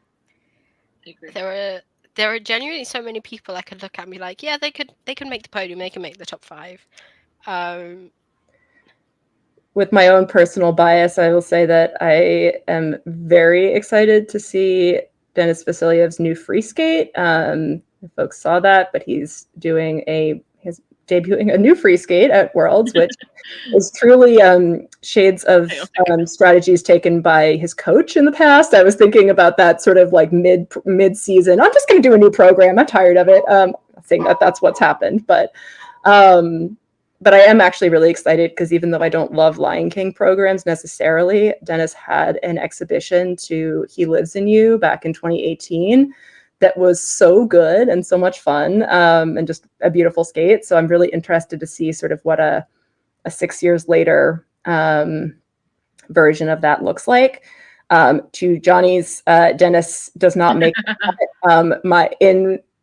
I agree. There are genuinely so many people I could look at and be like, yeah, they could make the podium, they can make the top 5. With my own personal bias, I will say that I am very excited to see Denis Vasilyev's new free skate. If folks saw that, but he's debuting a new free skate at Worlds, which is truly shades of strategies taken by his coach in the past. I was thinking about that sort of like mid-season. I'm just going to do a new program. I'm tired of it. I think that's what's happened, but I am actually really excited because even though I don't love Lion King programs necessarily, Denis had an exhibition to He Lives in You back in 2018 that was so good and so much fun, and just a beautiful skate. So I'm really interested to see sort of what a 6 years later version of that looks like. To Johnny's, Denis does not make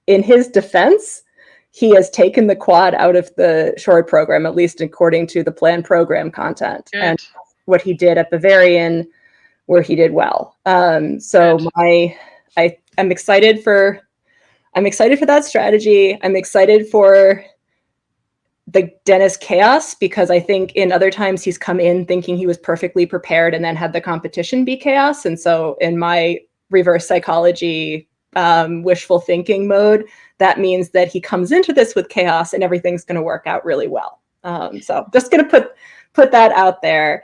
in his defense, he has taken the quad out of the short program, at least according to the planned program content. Good. And what he did at Bavarian, where he did well. So I'm excited for that strategy. I'm excited for the Denis chaos, because I think in other times he's come in thinking he was perfectly prepared and then had the competition be chaos. And so in my reverse psychology, wishful thinking mode, that means that he comes into this with chaos and everything's going to work out really well. So just going to put that out there.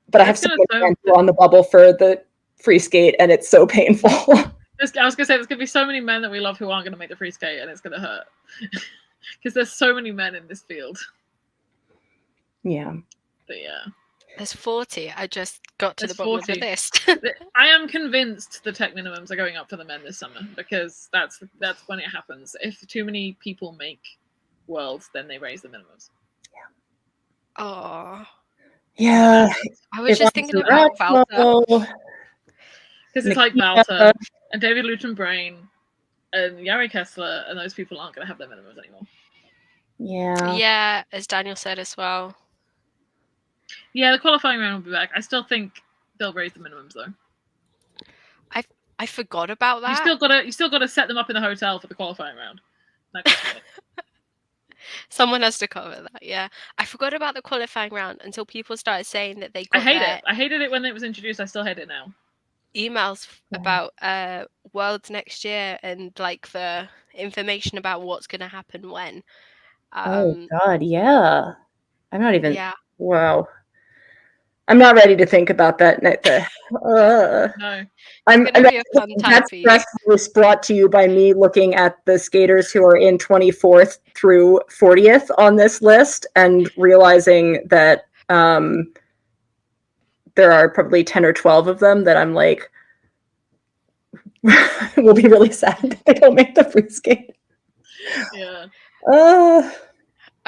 But I have so much on the bubble for the free skate, and it's so painful. I was going to say, there's going to be so many men that we love who aren't going to make the free skate, and it's going to hurt. Because there's so many men in this field. Yeah. But yeah. There's 40. I just got to the bottom of the list. I am convinced the tech minimums are going up for the men this summer, because that's when it happens. If too many people make Worlds, then they raise the minimums. Yeah. Oh. Yeah. I was just thinking about Valter. Because it's like Valter and David Luton-Brain and Yari Kessler, and those people aren't going to have their minimums anymore. Yeah. Yeah, as Daniel said as well. Yeah, the qualifying round will be back. I still think they'll raise the minimums though. I forgot about that. You still gotta set them up in the hotel for the qualifying round. Someone has to cover that. Yeah, I forgot about the qualifying round until people started saying that they got. I hated it when it was introduced. I still hate it now. Emails about Worlds next year and like the information about what's going to happen when. Oh God, yeah. I'm not even. Yeah. Wow. I'm not ready to think about that. No. That stress was brought to you by me looking at the skaters who are in 24th through 40th on this list and realizing that there are probably 10 or 12 of them that I'm like, will be really sad if they don't make the free skate. Yeah.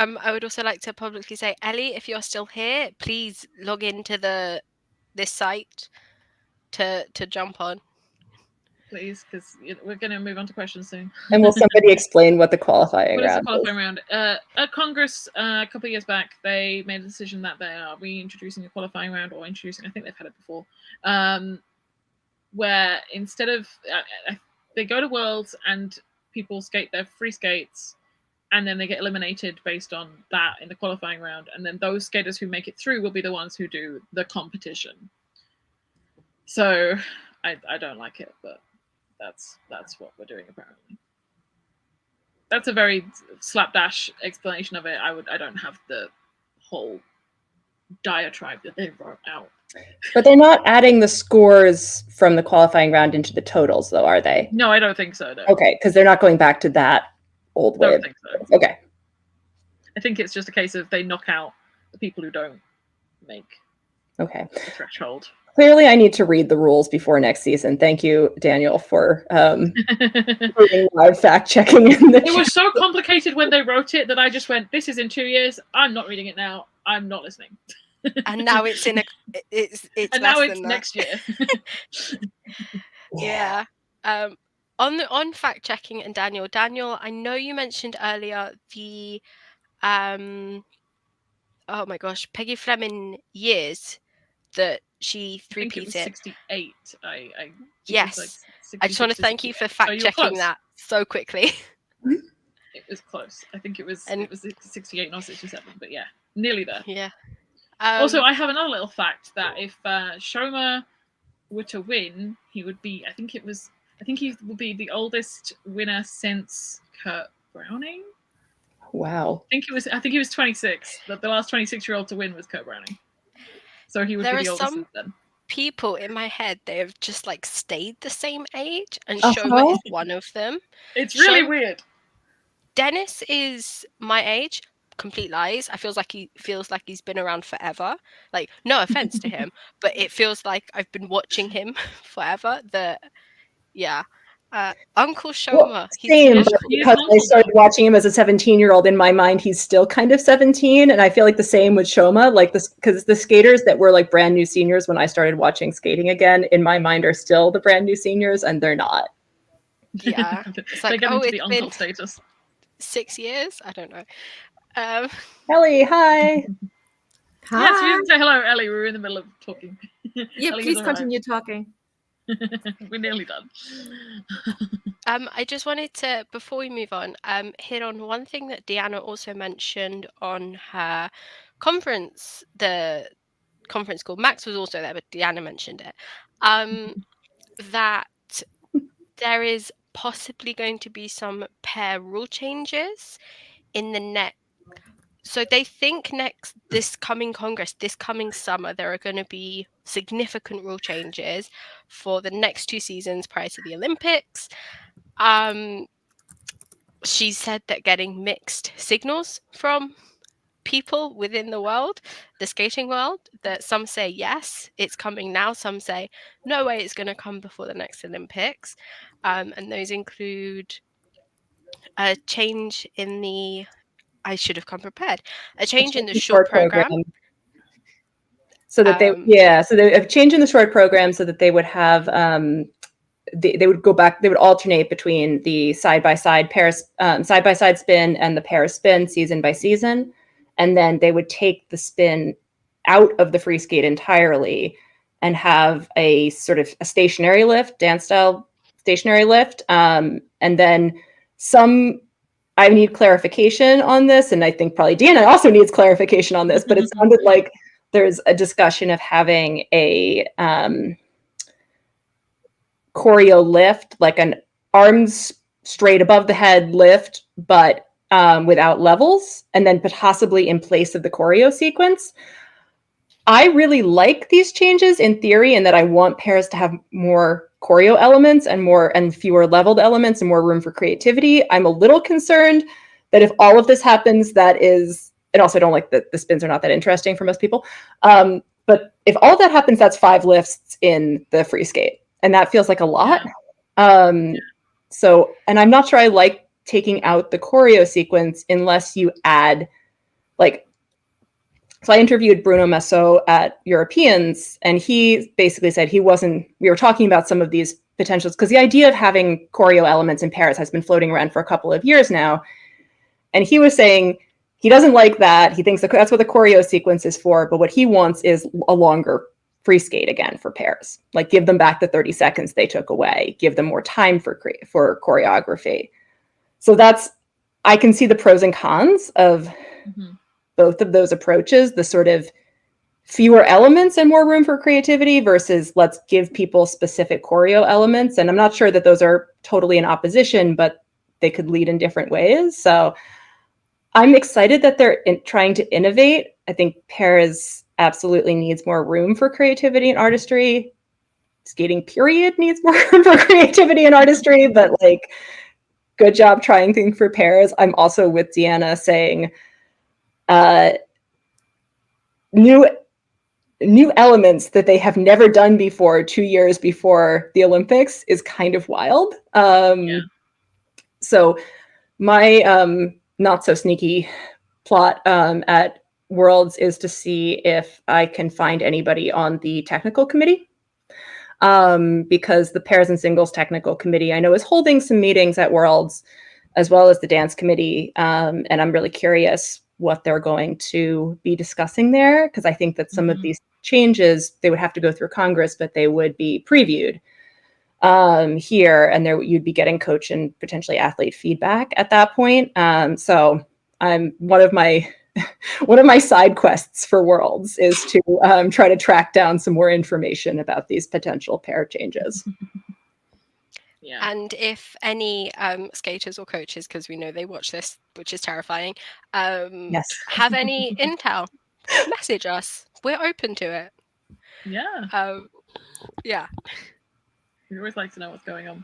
I would also like to publicly say, Ellie, if you're still here, please log into this site to jump on. Please, because we're going to move on to questions soon. And will somebody explain what the qualifying round is? What is the qualifying round? At Congress a couple of years back, they made a decision that they are reintroducing a qualifying round, or introducing, I think they've had it before, where instead of, they go to Worlds and people skate their free skates, and then they get eliminated based on that in the qualifying round. And then those skaters who make it through will be the ones who do the competition. So I don't like it, but that's what we're doing apparently. That's a very slapdash explanation of it. I don't have the whole diatribe that they wrote out. But they're not adding the scores from the qualifying round into the totals, though, are they? No, I don't think so. No. Okay, because they're not going back to that old way. I don't think so. Okay. I think it's just a case of they knock out the people who don't make the threshold. Clearly, I need to read the rules before next season. Thank you, Daniel, for doing live fact checking in the It was so complicated when they wrote it that I just went, "This is in 2 years. I'm not reading it now. I'm not listening." And now it's in it's and less now it's than that. next year. Yeah. On fact checking and Daniel, I know you mentioned earlier the oh my gosh, Peggy Fleming years that she I think it was three-peated. 68. I Yes. like I just want to thank you for fact checking that so quickly. It was close. I think it was 68, not 67, but yeah, nearly there. Yeah. Also, I have another little fact that if Shoma were to win, he would be. I think he would be the oldest winner since Kurt Browning. Wow. I think he was 26. The last 26-year-old to win was Kurt Browning. So he would be the oldest since then. People in my head, they have just like stayed the same age, and Shoma is one of them. It's really weird. Dennis is my age. Complete lies. I feels like he's been around forever. Like, no offense to him, but it feels like I've been watching him forever. Uncle Shoma. Same, but because I started watching him as a 17-year-old, in my mind, he's still kind of 17, and I feel like the same with Shoma. Like this, because the skaters that were like brand new seniors when I started watching skating again, in my mind, are still the brand new seniors, and they're not. Yeah, it's like, they're getting to the uncle status. 6 years? I don't know. Ellie, hi. Hi. Yes, you didn't say hello, Ellie. We were in the middle of talking. Yeah, Ellie, please continue talking. We're nearly done. I just wanted to, before we move on, hit on one thing that Deanna also mentioned on her conference, the conference call. Max was also there, but Deanna mentioned it. That there is possibly going to be some pair rule changes in the next. So they think this coming Congress, this coming summer, there are going to be significant rule changes for the next 2 seasons prior to the Olympics. She said that getting mixed signals from people within the world, the skating world, that some say yes, it's coming now, some say no way, it's going to come before the next Olympics, and those include a change in the I should have come prepared. A change in the short program. So that so they have changed in the short program so that they would have they would go back, they would alternate between the side-by-side spin and the pair spin season by season. And then they would take the spin out of the free skate entirely and have a sort of a stationary lift, dance style stationary lift. And then I need clarification on this, and I think probably Deanna also needs clarification on this, but it sounded like there's a discussion of having a choreo lift, like an arms straight above the head lift, but without levels, and then possibly in place of the choreo sequence. I really like these changes in theory, and that I want pairs to have more choreo elements and fewer leveled elements and more room for creativity. I'm a little concerned that if all of this happens, and also I don't like that the spins are not that interesting for most people. But if all that happens, that's 5 lifts in the free skate, and that feels like a lot. So, and I'm not sure I like taking out the choreo sequence unless you add, like, so I interviewed Bruno Massot at Europeans, and he basically said we were talking about some of these potentials, because the idea of having choreo elements in pairs has been floating around for a couple of years now. And he was saying he doesn't like that. He thinks that's what the choreo sequence is for, but what he wants is a longer free skate again for pairs. Like, give them back the 30 seconds they took away, give them more time for choreography. So I can see the pros and cons of both of those approaches, the sort of fewer elements and more room for creativity versus let's give people specific choreo elements. And I'm not sure that those are totally in opposition, but they could lead in different ways. So I'm excited that they're trying to innovate. I think Paris absolutely needs more room for creativity and artistry. Skating period needs more room for creativity and artistry, but like, good job trying things for Paris. I'm also with Deanna saying new new elements that they have never done before 2 years before the Olympics is kind of wild. So my not so sneaky plot at Worlds is to see if I can find anybody on the technical committee. Because the pairs and singles technical committee I know is holding some meetings at Worlds, as well as the dance committee. And I'm really curious what they're going to be discussing there, because I think that some of these changes, they would have to go through Congress, but they would be previewed here, and there you'd be getting coach and potentially athlete feedback at that point. So I'm one of my side quests for Worlds is to try to track down some more information about these potential pair changes. Yeah. And if any skaters or coaches, because we know they watch this, which is terrifying, yes, have any intel, message us. We're open to it. Yeah. Yeah. We always like to know what's going on.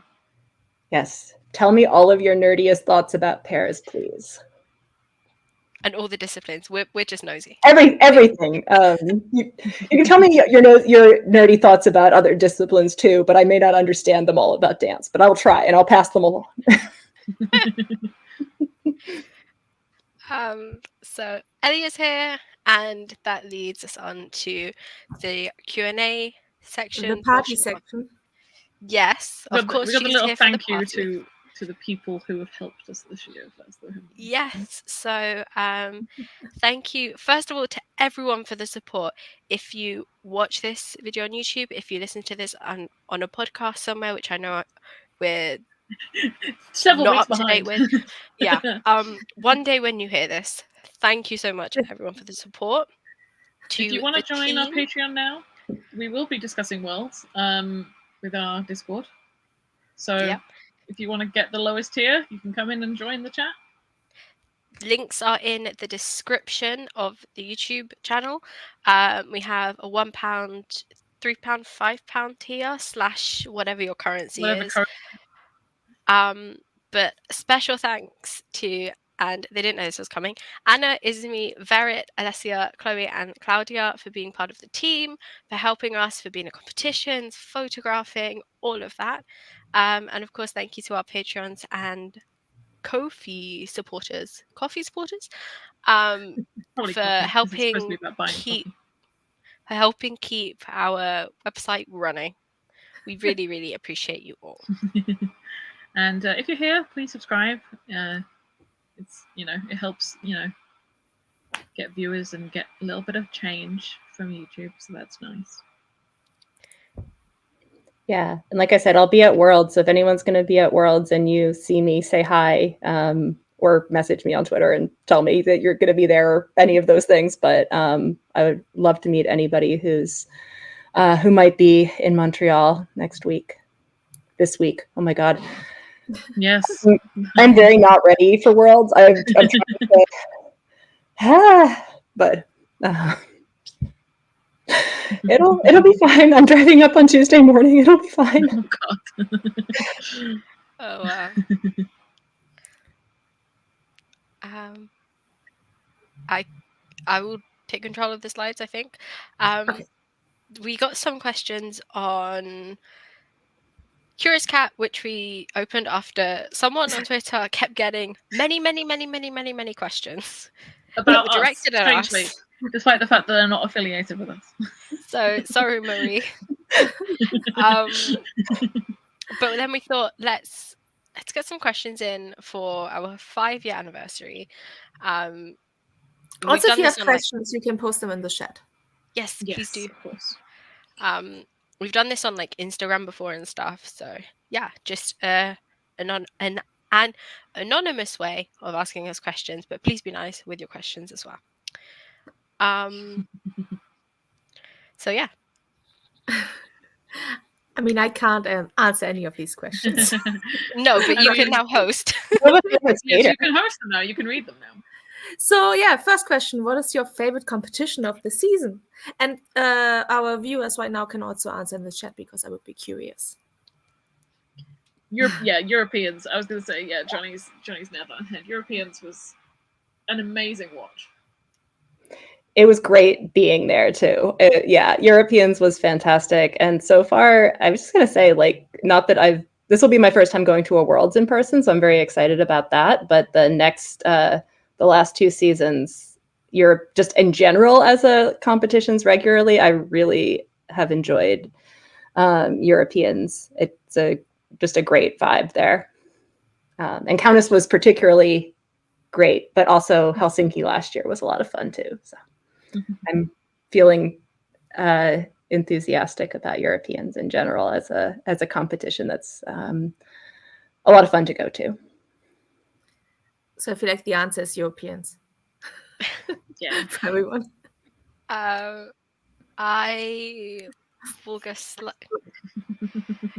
Yes. Tell me all of your nerdiest thoughts about pairs, please. And all the disciplines. We're just nosy. Everything. You can tell me your nerdy thoughts about other disciplines too, but I may not understand them all about dance. But I'll try and I'll pass them along. So Ellie is here, and that leads us on to the Q&A section. The party section. Yes, of course. We got the little here thank for the you to the people who have helped us this year. Yes. So thank you, first of all, to everyone for the support. If you watch this video on YouTube, if you listen to this on a podcast somewhere, which I know we're several not weeks up to date behind. with. Yeah. One day when you hear this, thank you so much, everyone, for the support. If you want to join our Patreon now, we will be discussing Worlds with our Discord. So if you want to get the lowest tier, you can come in and join the chat. Links are in the description of the YouTube channel. We have a £1, £3, £5 tier / whatever your currency is. But special thanks to, and they didn't know this was coming, Anna, Izmi, Verit, Alessia, Chloe, and Claudia for being part of the team, for helping us, for being at competitions, photographing, all of that. And of course, thank you to our Patreons and Ko-fi supporters, coffee supporters, for helping keep our website running. We really, really appreciate you all. And if you're here, please subscribe. It's it helps get viewers and get a little bit of change from YouTube, so that's nice. Yeah, and like I said, I'll be at Worlds. So if anyone's going to be at Worlds and you see me, say hi, or message me on Twitter and tell me that you're going to be there, or any of those things. But I would love to meet anybody who might be in Montreal this week. Oh my God. Yes. I'm very not ready for Worlds. I'm trying to but it'll be fine. I'm driving up on Tuesday morning. It'll be fine. Oh God. Oh wow. I will take control of the slides, I think. Okay. We got some questions on Curious Cat, which we opened after someone on Twitter kept getting many questions about directed at strangely, us, despite the fact that they're not affiliated with us. So sorry, Marie. But then we thought let's get some questions in for our 5-year anniversary. Also, if you have questions, you can post them in the chat. Yes, please do. Of course. We've done this on Instagram before and stuff, so yeah, just an anonymous way of asking us questions, but please be nice with your questions as well. So yeah. I mean, I can't answer any of these questions. No, but you can now host. Yes, you can host them now. You can read them now. So yeah, first question: what is your favorite competition of the season? And our viewers right now can also answer in the chat because I would be curious. Europeans. I was going to say Johnny's never. Europeans was an amazing watch. it was great being there too. Yeah, Europeans was fantastic. And so far, I was just gonna say, like, not that this will be my first time going to a Worlds in person, so I'm very excited about that. But the last 2 seasons, Europe, just in general as a competitions regularly, I really have enjoyed Europeans. It's just a great vibe there. And Countess was particularly great, but also Helsinki last year was a lot of fun too. So I'm feeling enthusiastic about Europeans in general as a competition that's a lot of fun to go to. So I feel like the answer is Europeans. Yeah. For everyone. I will guess.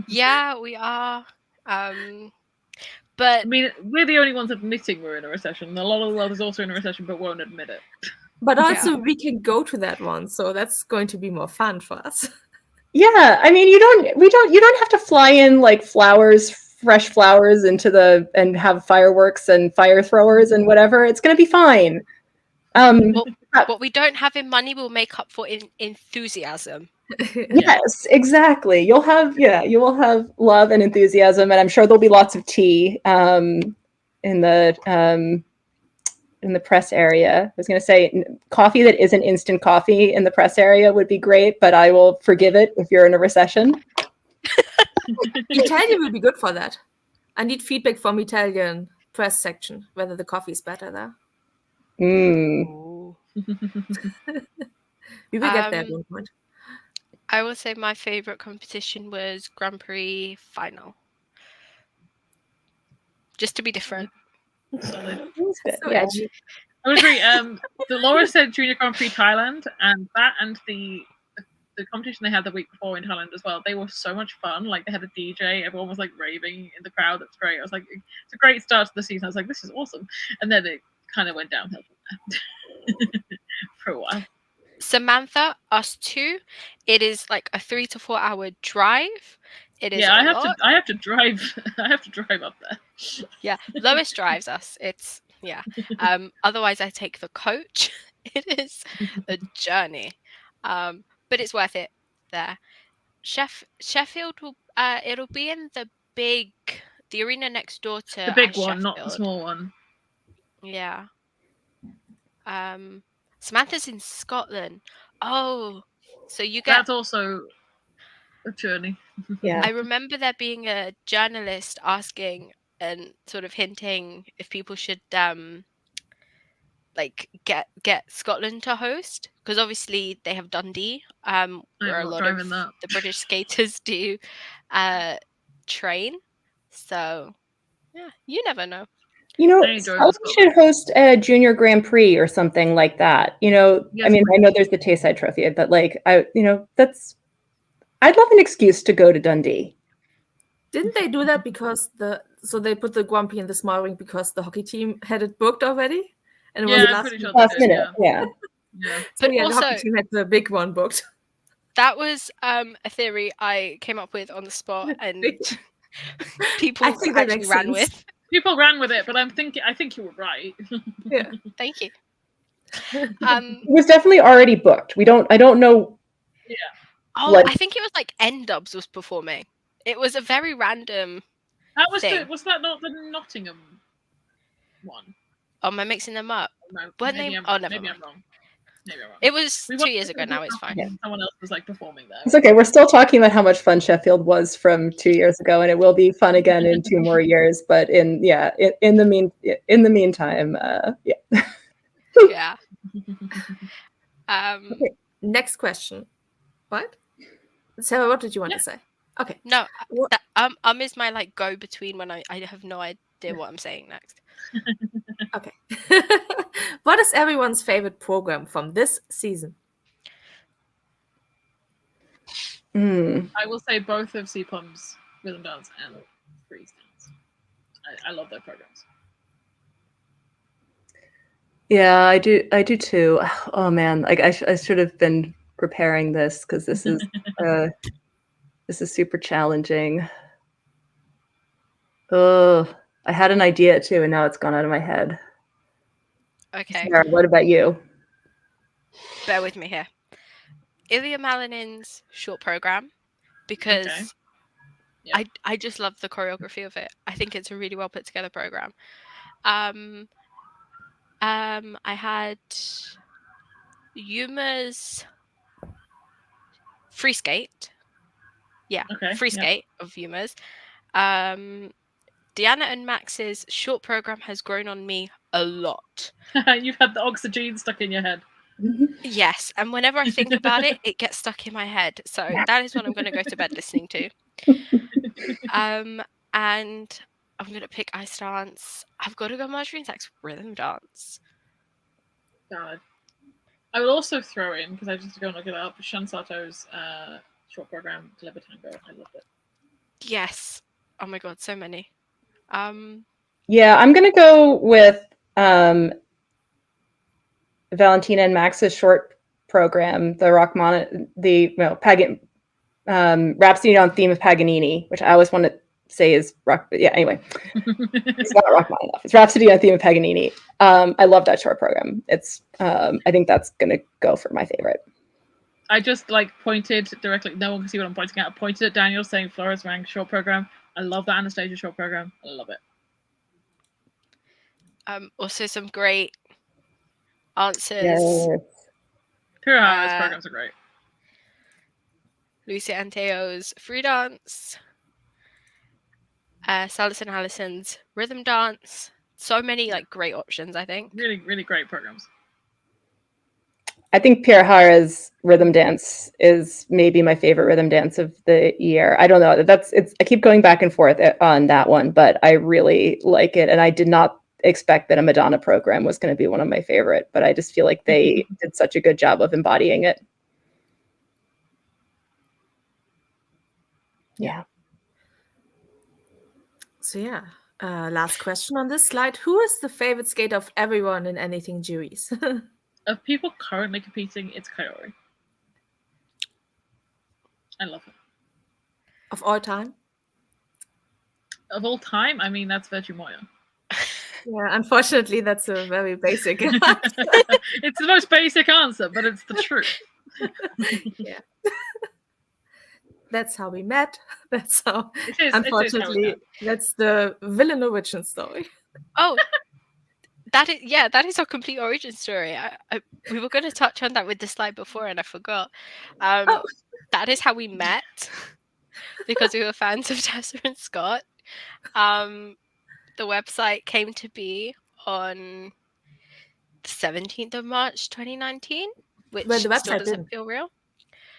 Yeah, we are. But I mean, we're the only ones admitting we're in a recession. A lot of the world is also in a recession, but won't admit it. But also we can go to that one, so that's going to be more fun for us. Yeah, I mean, you don't have to fly in like fresh flowers and have fireworks and fire throwers and whatever. It's going to be fine. what we don't have in money will make up for in enthusiasm. Yes, exactly. You will have love and enthusiasm, and I'm sure there'll be lots of tea in the press area. I was going to say coffee that isn't instant coffee in the press area would be great, but I will forgive it if you're in a recession. Italian will be good for that. I need feedback from Italian press section, whether the coffee is better there. Mm. We will get there at one point. I will say my favorite competition was Grand Prix final. Just to be different. Solid. So edgy. I would agree. Laura said Junior Grand Prix Thailand, and that and the competition they had the week before in Thailand as well. They were so much fun. Like they had a DJ, everyone was like raving in the crowd. That's great. I was like, it's a great start to the season. I was like, this is awesome. And then it kind of went downhill from there for a while. Samantha, us two. It is like a 3 to 4 hour drive. It is. Yeah, I have to drive. I have to drive up there. Yeah, Lois drives us. It's otherwise I take the coach. It is a journey, but it's worth it. There, Sheffield will. It'll be in the arena next door to the big one, Sheffield. not the small one. Yeah. Samantha's in Scotland. Oh, so you get. That's also a journey. Yeah. I remember there being a journalist asking and sort of hinting if people should like get Scotland to host, because obviously they have Dundee, where a lot of the British skaters do train. So yeah, you never know. You know, we should host a junior Grand Prix or something like that. You know, yes, I mean, I know there's the Tayside Trophy, but like, I'd love an excuse to go to Dundee. Didn't they do that because so they put the Grand Prix in the small ring because the hockey team had it booked already? And it was last minute. Yeah. So yeah, also, the hockey team had the big one booked. That was a theory I came up with on the spot, and people actually ran with. People ran with it, but I think you were right. Yeah. Thank you. It was definitely already booked. I don't know. Yeah. Oh, I think it was like N-Dubs was performing. It was a very random. That was was that not the Nottingham one? Oh, am I mixing them up? No, maybe I'm wrong. Maybe I'm wrong. It was 2 years ago. Now it's fine. Yeah. Someone else was like performing there. It's okay. We're still talking about how much fun Sheffield was from 2 years ago, and it will be fun again in 2 more years. But in the meantime, yeah. Yeah. Okay. Next question. What? Sarah, what did you want to say? Okay. No, is my like go between when I have no idea what I'm saying next. Okay. What is everyone's favorite program from this season? I will say both of CPOM's rhythm dance and freeze dance. I love their programs. Yeah, I do too. Oh man, like I should have been preparing this because this is super challenging. Oh, I had an idea too, and now it's gone out of my head. Okay. Sarah, what about you? bear with me here. Ilya Malanin's short program, because Okay. Yeah. I just love the choreography of it. I think it's a really well put together program. I had Yuma's free skate. Yeah, Okay. free skate of Yuma's. Deanna and Max's short program has grown on me a lot. You've had the oxygen stuck in your head. Yes, and whenever I think about it, it gets stuck in my head. So that is what I'm going to go to bed listening to. And I'm going to pick ice dance. I've got to go Marjorie and Zach's rhythm dance. God. I will also throw in, because I just have to go and look it up, Shun Sato's short program, Deliver Tango. I loved it. Yes. Oh my god, so many. Yeah, I'm gonna go with Valentina and Max's short program, the Rhapsody on Theme of Paganini, which I always want to say is rock. But yeah, anyway, it's not Rachmaninoff. It's Rhapsody on Theme of Paganini. I love that short program. It's I think that's gonna go for my favorite. I just pointed directly. No one can see what I'm pointing at. I pointed at Daniel saying Flores Wang short program. I love that Anastasia short program. I love it. Also some great answers. Yes. Pure Highways programs are great. Lucia Anteo's free dance. Salas and Allison's rhythm dance. So many great options, I think. Really, really great programs. I think Pierre Hara's rhythm dance is maybe my favorite rhythm dance of the year. I don't know. I keep going back and forth on that one, but I really like it. And I did not expect that a Madonna program was going to be one of my favorite, but I just feel like they did such a good job of embodying it. Yeah. So yeah, last question on this slide. Who is the favorite skater of everyone in AnythingGOEs? Of people currently competing, it's Kaori. I love her. Of all time? Of all time, I mean, that's Virgin Moya. Yeah, unfortunately, that's a very basic answer. It's the most basic answer, but it's the truth. Yeah. That's how we met. That's how. It is, unfortunately, that's the villain origin story. Oh, that is our complete origin story. We were going to touch on that with the slide before, and I forgot. That is how we met, because we were fans of Tessa and Scott. The website came to be on the 17th of March 2019, which Well, the website still doesn't didn't. feel real.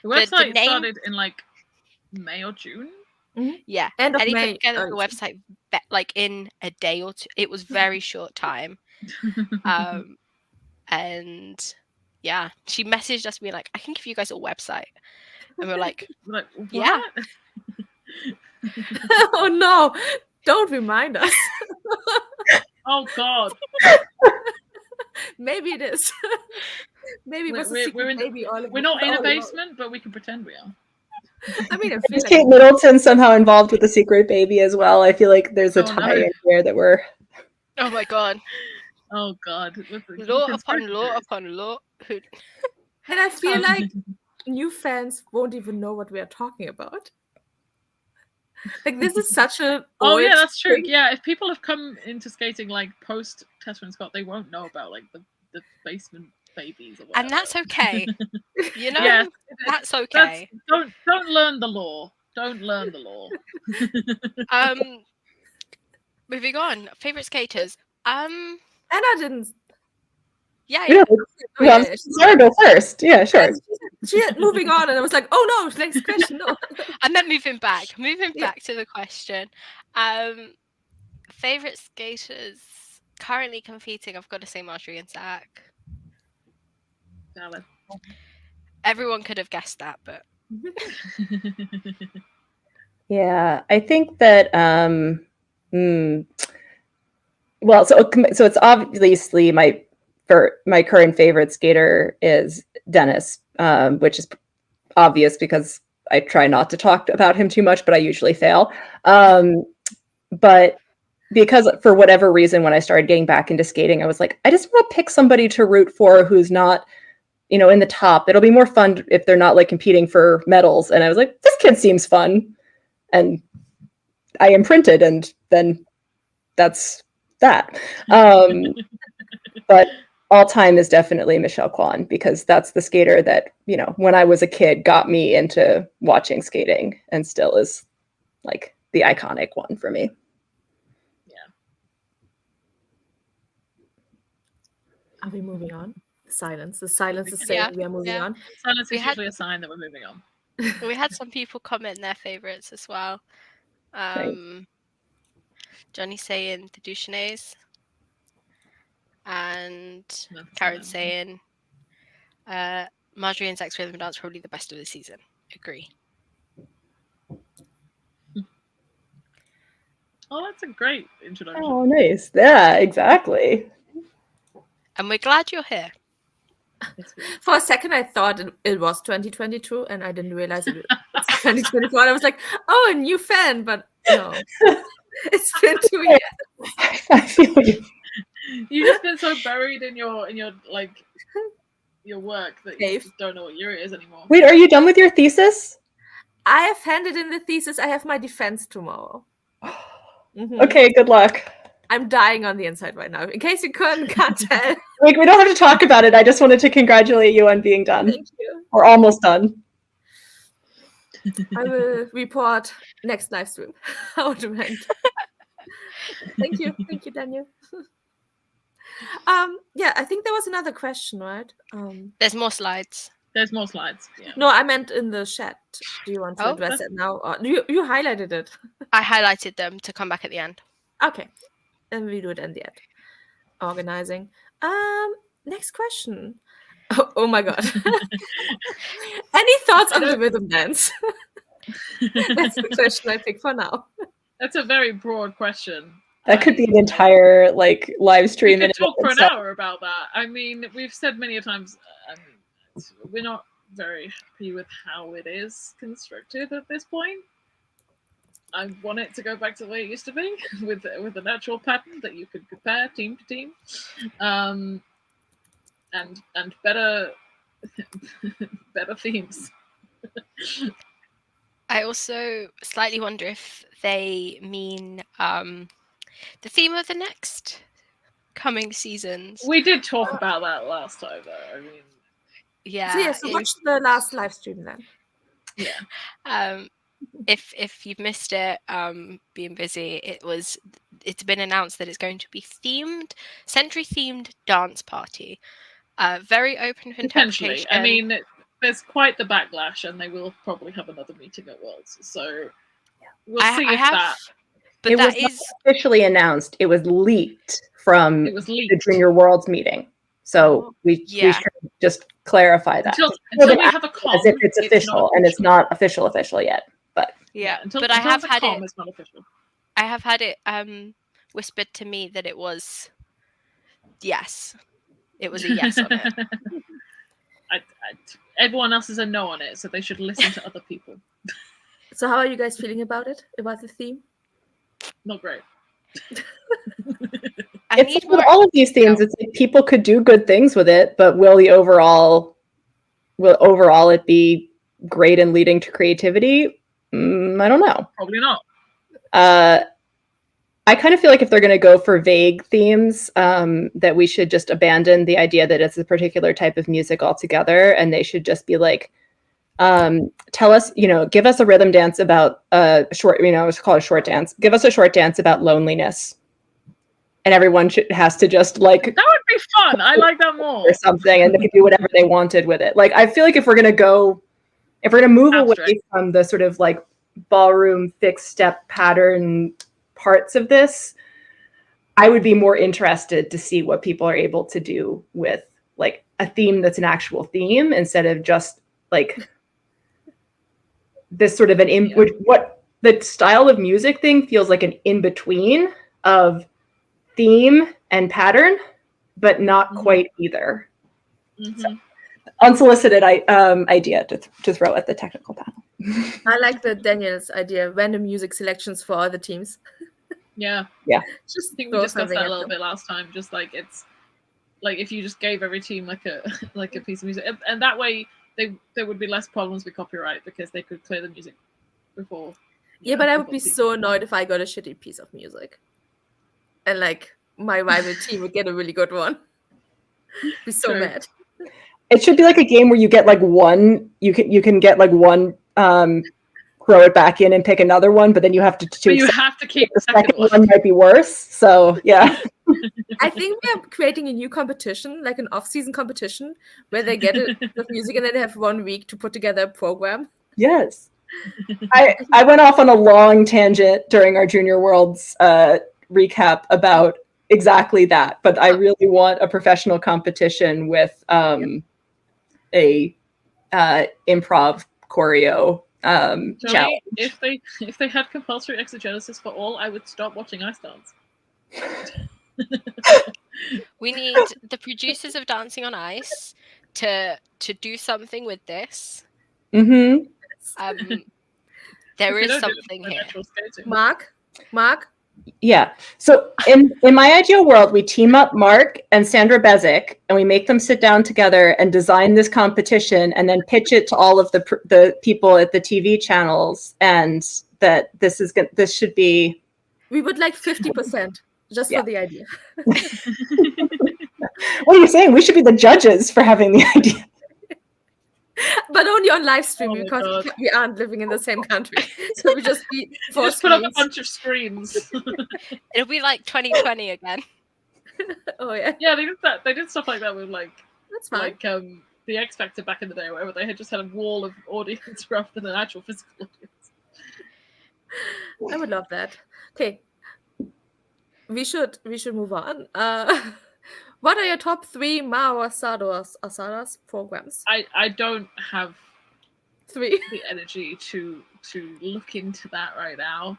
The website started in May or June. Mm-hmm. Yeah, end of Ellie May. put together the website in a day or two. It was very short time. And yeah, she messaged us being like, I can give you guys a website. And we're like, what? Yeah. Oh no, don't remind us. Oh god. Maybe it is. Maybe it was a secret baby. We're not in a basement, but we can pretend we are. I mean, is Kate Middleton somehow involved with the secret baby as well? I feel like there's a tie in there that we're. Oh my god. Oh god. Law upon law upon law. And I feel like new fans won't even know what we are talking about. This is such a. Oh yeah, that's true. Yeah, if people have come into skating post Tessa and Scott, they won't know about the basement babies or whatever. And that's okay. You know, yeah, that's okay. Don't learn the law. Don't learn the law. Moving on. Favorite skaters. Anna didn't. Yeah. Sarah, go first. Yeah, sure. She moving on, and I was like, oh no, next question. No. And then moving back to the question. Favorite skaters currently competing. I've got to say Marjorie and Zach. Valid. Everyone could have guessed that, but yeah, I think that well, so it's obviously my current favorite skater is Dennis, which is obvious because I try not to talk about him too much, but I usually fail. But because for whatever reason, when I started getting back into skating, I was like, I just want to pick somebody to root for who's not in the top. It'll be more fun if they're not like competing for medals. And I was like, this kid seems fun. And I imprinted, and then that's that. But all time is definitely Michelle Kwan, because that's the skater that, when I was a kid got me into watching skating, and still is like the iconic one for me. Are we moving on? Silence. The silence is saying we are moving on. Silence is usually a sign that we're moving on. We had some people comment their favorites as well. Johnny saying the Duchenets, and Karen saying Marjorie and Zach's rhythm dance probably the best of the season. Agree. Oh, that's a great introduction. Oh, nice. Yeah, exactly. And we're glad you're here. For a second, I thought it was 2022, and I didn't realize it was 2024. I was like, oh, a new fan, but no. It's been 2 years. I feel you. You've just been so buried in your like your work that you just don't know what year it is anymore. Wait, are you done with your thesis? I have handed in the thesis. I have my defense tomorrow. Okay, good luck. I'm dying on the inside right now. In case you can't tell. Like, we don't have to talk about it. I just wanted to congratulate you on being done. Thank you. We're almost done. I will report next live stream how it went. Thank you, Daniel. Yeah, I think there was another question, right? There's more slides. There's more slides. Yeah. No, I meant in the chat. Do you want to address it now? Or you highlighted it. I highlighted them to come back at the end. Okay. Then we do it in the end. Organizing. Next question. Oh my god. Any thoughts on the rhythm dance? That's the question I pick for now. That's a very broad question. That could be an entire live stream. We could talk for an hour about that. I mean, we've said many times we're not very happy with how it is constructed at this point. I want it to go back to the way it used to be, with a natural pattern that you could compare team to team, and better themes. I also slightly wonder if they mean the theme of the next coming seasons. We did talk about that last time, though. I mean, so watch the last live stream then. Yeah. If you've missed it, being busy, it's been announced that it's going to be Century themed dance party. Very open for interpretation. I mean, there's quite the backlash, and they will probably have another meeting at Worlds. So we'll see if that. But it was not officially announced. It was leaked from the Junior Worlds meeting. So we should just clarify that. Until we have a com, as if it's official, and it's not official yet. But but I have had it. It's not official. I have had it whispered to me that it was yes. It was a yes on it. Everyone else is a no on it, so they should listen to other people. So how are you guys feeling about it? About the theme? Not great. It's with all of these themes. It's like people could do good things with it, but will overall it be great and leading to creativity? I don't know. Probably not. I kind of feel like if they're going to go for vague themes, that we should just abandon the idea that it's a particular type of music altogether, and they should just be like, tell us, give us a rhythm dance about a short, let's call it a short dance. Give us a short dance about loneliness. And everyone has to just that would be fun. I like that more. Or something, and they could do whatever they wanted with it. Like, I feel like if we're going to move away from the sort of like ballroom fixed step pattern parts of this, I would be more interested to see what people are able to do with like a theme that's an actual theme, instead of just like this sort of what the style of music thing feels like, an in-between of theme and pattern, but not quite either. So, unsolicited idea to throw at the technical panel. I like the Daniel's idea, random music selections for other teams. Yeah. Yeah. I think we discussed that a little bit last time. Just like like if you just gave every team like a piece of music, and that way there would be less problems with copyright because they could clear the music before. Yeah, but I would be so annoyed if I got a shitty piece of music, and like my rival team would get a really good one. Be so True. mad. It should be like a game where you get like one. You can get like one. Throw it back in and pick another one, but then you have to you have to keep the second one might be worse. So yeah. I think we are creating a new competition, like an off-season competition, where they get a piece of music and then they have 1 week to put together a program. Yes. I went off on a long tangent during our Junior Worlds recap about exactly that, but I really want a professional competition with a improv choreo challenge. If they had compulsory exegesis for all, I would stop watching Ice Dance. We need the producers of Dancing on Ice to do something with this. Mm-hmm. There is something here. Mark? Yeah. So in my ideal world, we team up Mark and Sandra Bezic, and we make them sit down together and design this competition, and then pitch it to all of the people at the TV channels, and that this should be. We would like 50% just for the idea. What are you saying? We should be the judges for having the idea. But only on live stream because we aren't living in the same country. So we just be just put up a bunch of screens. It'll be like 2020 again. Oh yeah. Yeah, they did that. They did stuff like that with that's fine. Like the X Factor back in the day, where they had just had a wall of audience rather than an actual physical audience. I would love that. Okay. We should move on. What are your top 3 Mao Asada's programs? I don't have 3 the energy to look into that right now.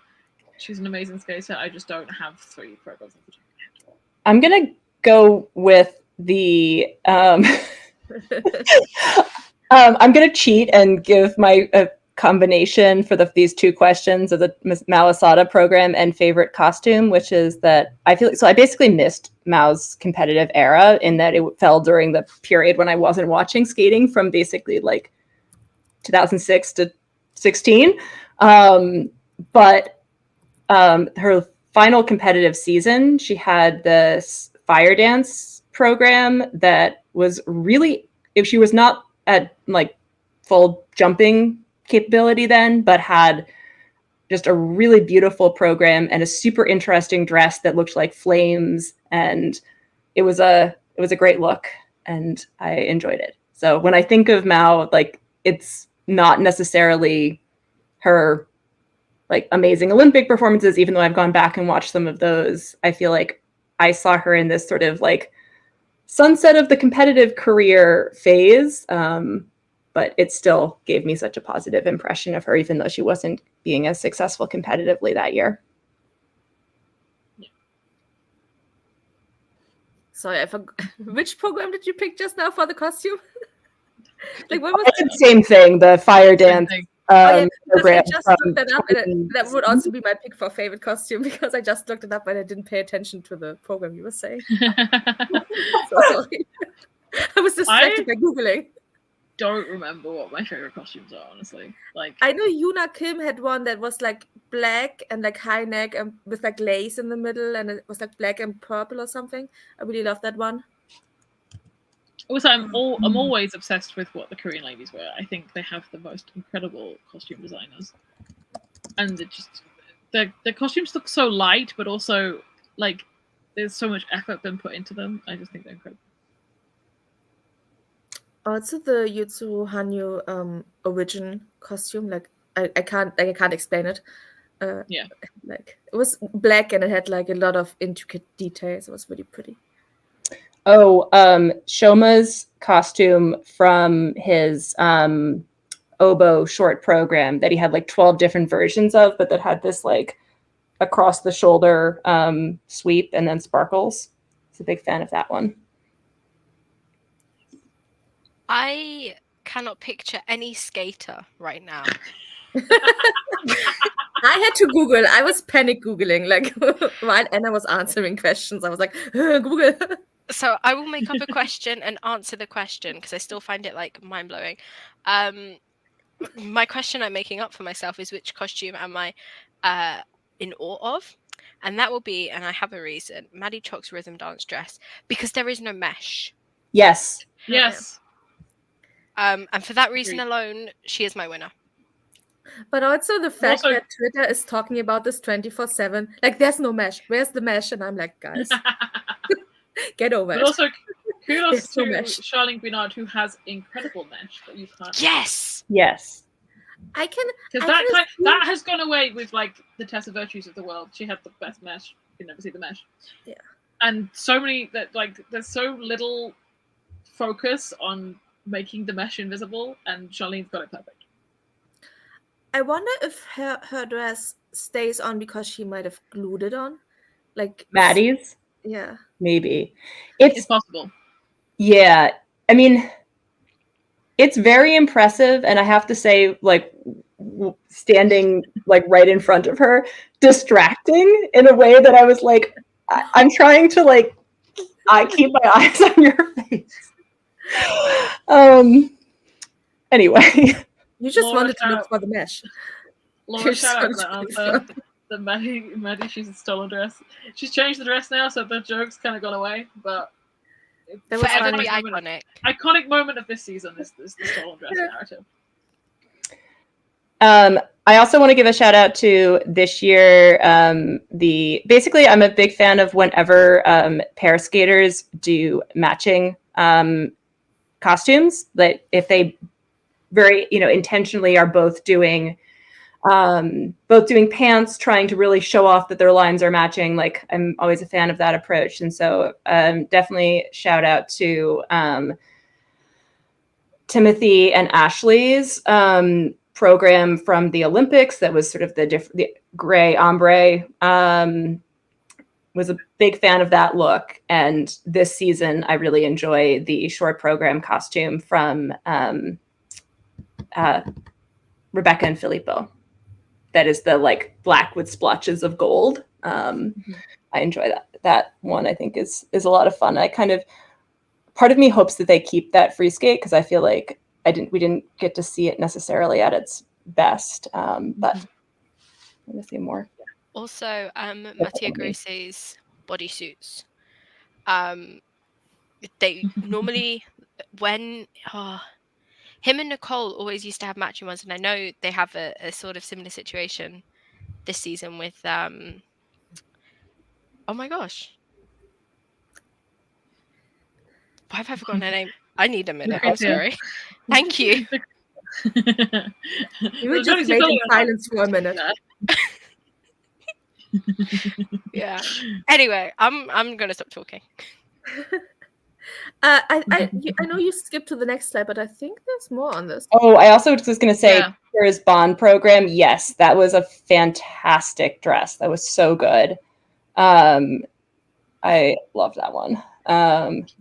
She's an amazing skater. I just don't have 3 programs. I'm gonna go with the. I'm gonna cheat and give my combination for these 2 questions of the Mao Asada program and favorite costume, which is that I feel so I basically missed Mao's competitive era in that it fell during the period when I wasn't watching skating from basically like 2006 to 16. But her final competitive season, she had this fire dance program that was really, if she was not at like full jumping capability then, but had just a really beautiful program and a super interesting dress that looked like flames, and it was a great look and I enjoyed it. So when I think of Mao, like it's not necessarily her like amazing Olympic performances, even though I've gone back and watched some of those. I feel like I saw her in this sort of like sunset of the competitive career phase. But it still gave me such a positive impression of her, even though she wasn't being as successful competitively that year. Sorry, I forgot. Which program did you pick just now for the costume? Like what was I did the same thing, the fire dance program. I just looked that up, and that would also be my pick for favorite costume because I just looked it up and I didn't pay attention to the program you were saying. So sorry. I was distracted by Googling. Don't remember what my favorite costumes are, honestly. Like I know Yuna Kim had one that was like black and like high neck and with like lace in the middle, and it was like black and purple or something. I really love that one. Also, I'm always obsessed with what the Korean ladies wear. I think they have the most incredible costume designers, and it just the costumes look so light, but also like there's so much effort been put into them. I just think they're incredible. Also, the Yutsu Hanyu origin costume, like I can't explain it. Yeah, like it was black and it had like a lot of intricate details. It was really pretty. Oh, Shoma's costume from his oboe short program that he had like 12 different versions of, but that had this like across the shoulder sweep and then sparkles. I was a big fan of that one. I cannot picture any skater right now. I had to Google. I was panic Googling, like while Anna was answering questions. I was like, Google. So I will make up a question and answer the question because I still find it like mind blowing. My question I'm making up for myself is which costume am I in awe of? And that will be, and I have a reason, Maddie Chalk's rhythm dance dress, because there is no mesh. Yes. Yes. And for that reason Agreed. alone, she is my winner. But also the fact Also- that Twitter is talking about this 24/7, like there's no mesh. Where's the mesh? And I'm like, guys, get over But it. also, kudos There's to no mesh. Charlene Bernard, who has incredible mesh that you can't. Yes. Yes. I can Because that has gone away with like the Tessa Virtues of the world. She had the best mesh. You can never see the mesh. Yeah. And so many that like there's so little focus on making the mesh invisible, and Charlene's got it perfect. I wonder if her dress stays on because she might have glued it on. Like Maddie's? Yeah. Maybe. It's possible. Yeah. I mean, it's very impressive, and I have to say, like, standing like right in front of her, distracting in a way that I was like, I'm trying to like, I keep my eyes on your face. Anyway, You just Laura wanted to shout- look for the mesh. Laura, You're shout out so to that answer. The Maddie, she's a stolen dress. She's changed the dress now, so the joke's kind of gone away. But That was Forever funny. be iconic. Iconic moment of this season is the stolen dress narrative. I also want to give a shout out to this year. Basically, I'm a big fan of whenever pair skaters do matching costumes. That if they very intentionally are both doing pants, trying to really show off that their lines are matching. Like, I'm always a fan of that approach, and so definitely shout out to Timothy and Ashley's program from the Olympics that was sort of the gray ombre. Was a big fan of that look, and this season I really enjoy the short program costume from Rebecca and Filippo. That is the like black with splotches of gold. I enjoy that one. I think is a lot of fun. Part of me hopes that they keep that free skate because I feel like we didn't get to see it necessarily at its best. But I'm gonna see more. Also, Mattia Gracie's bodysuits. They normally when him and Nicole always used to have matching ones, and I know they have a sort of similar situation this season with oh my gosh. Why have I forgotten her name? I need a minute. I'm sorry. Thank you. You were just wait in silence for a minute. Yeah. Anyway, I'm gonna stop talking. I know you skipped to the next slide, but I think there's more on this. Oh, I also was just going to say, Kira's Bond program. Yes, that was a fantastic dress. That was so good. I loved that one.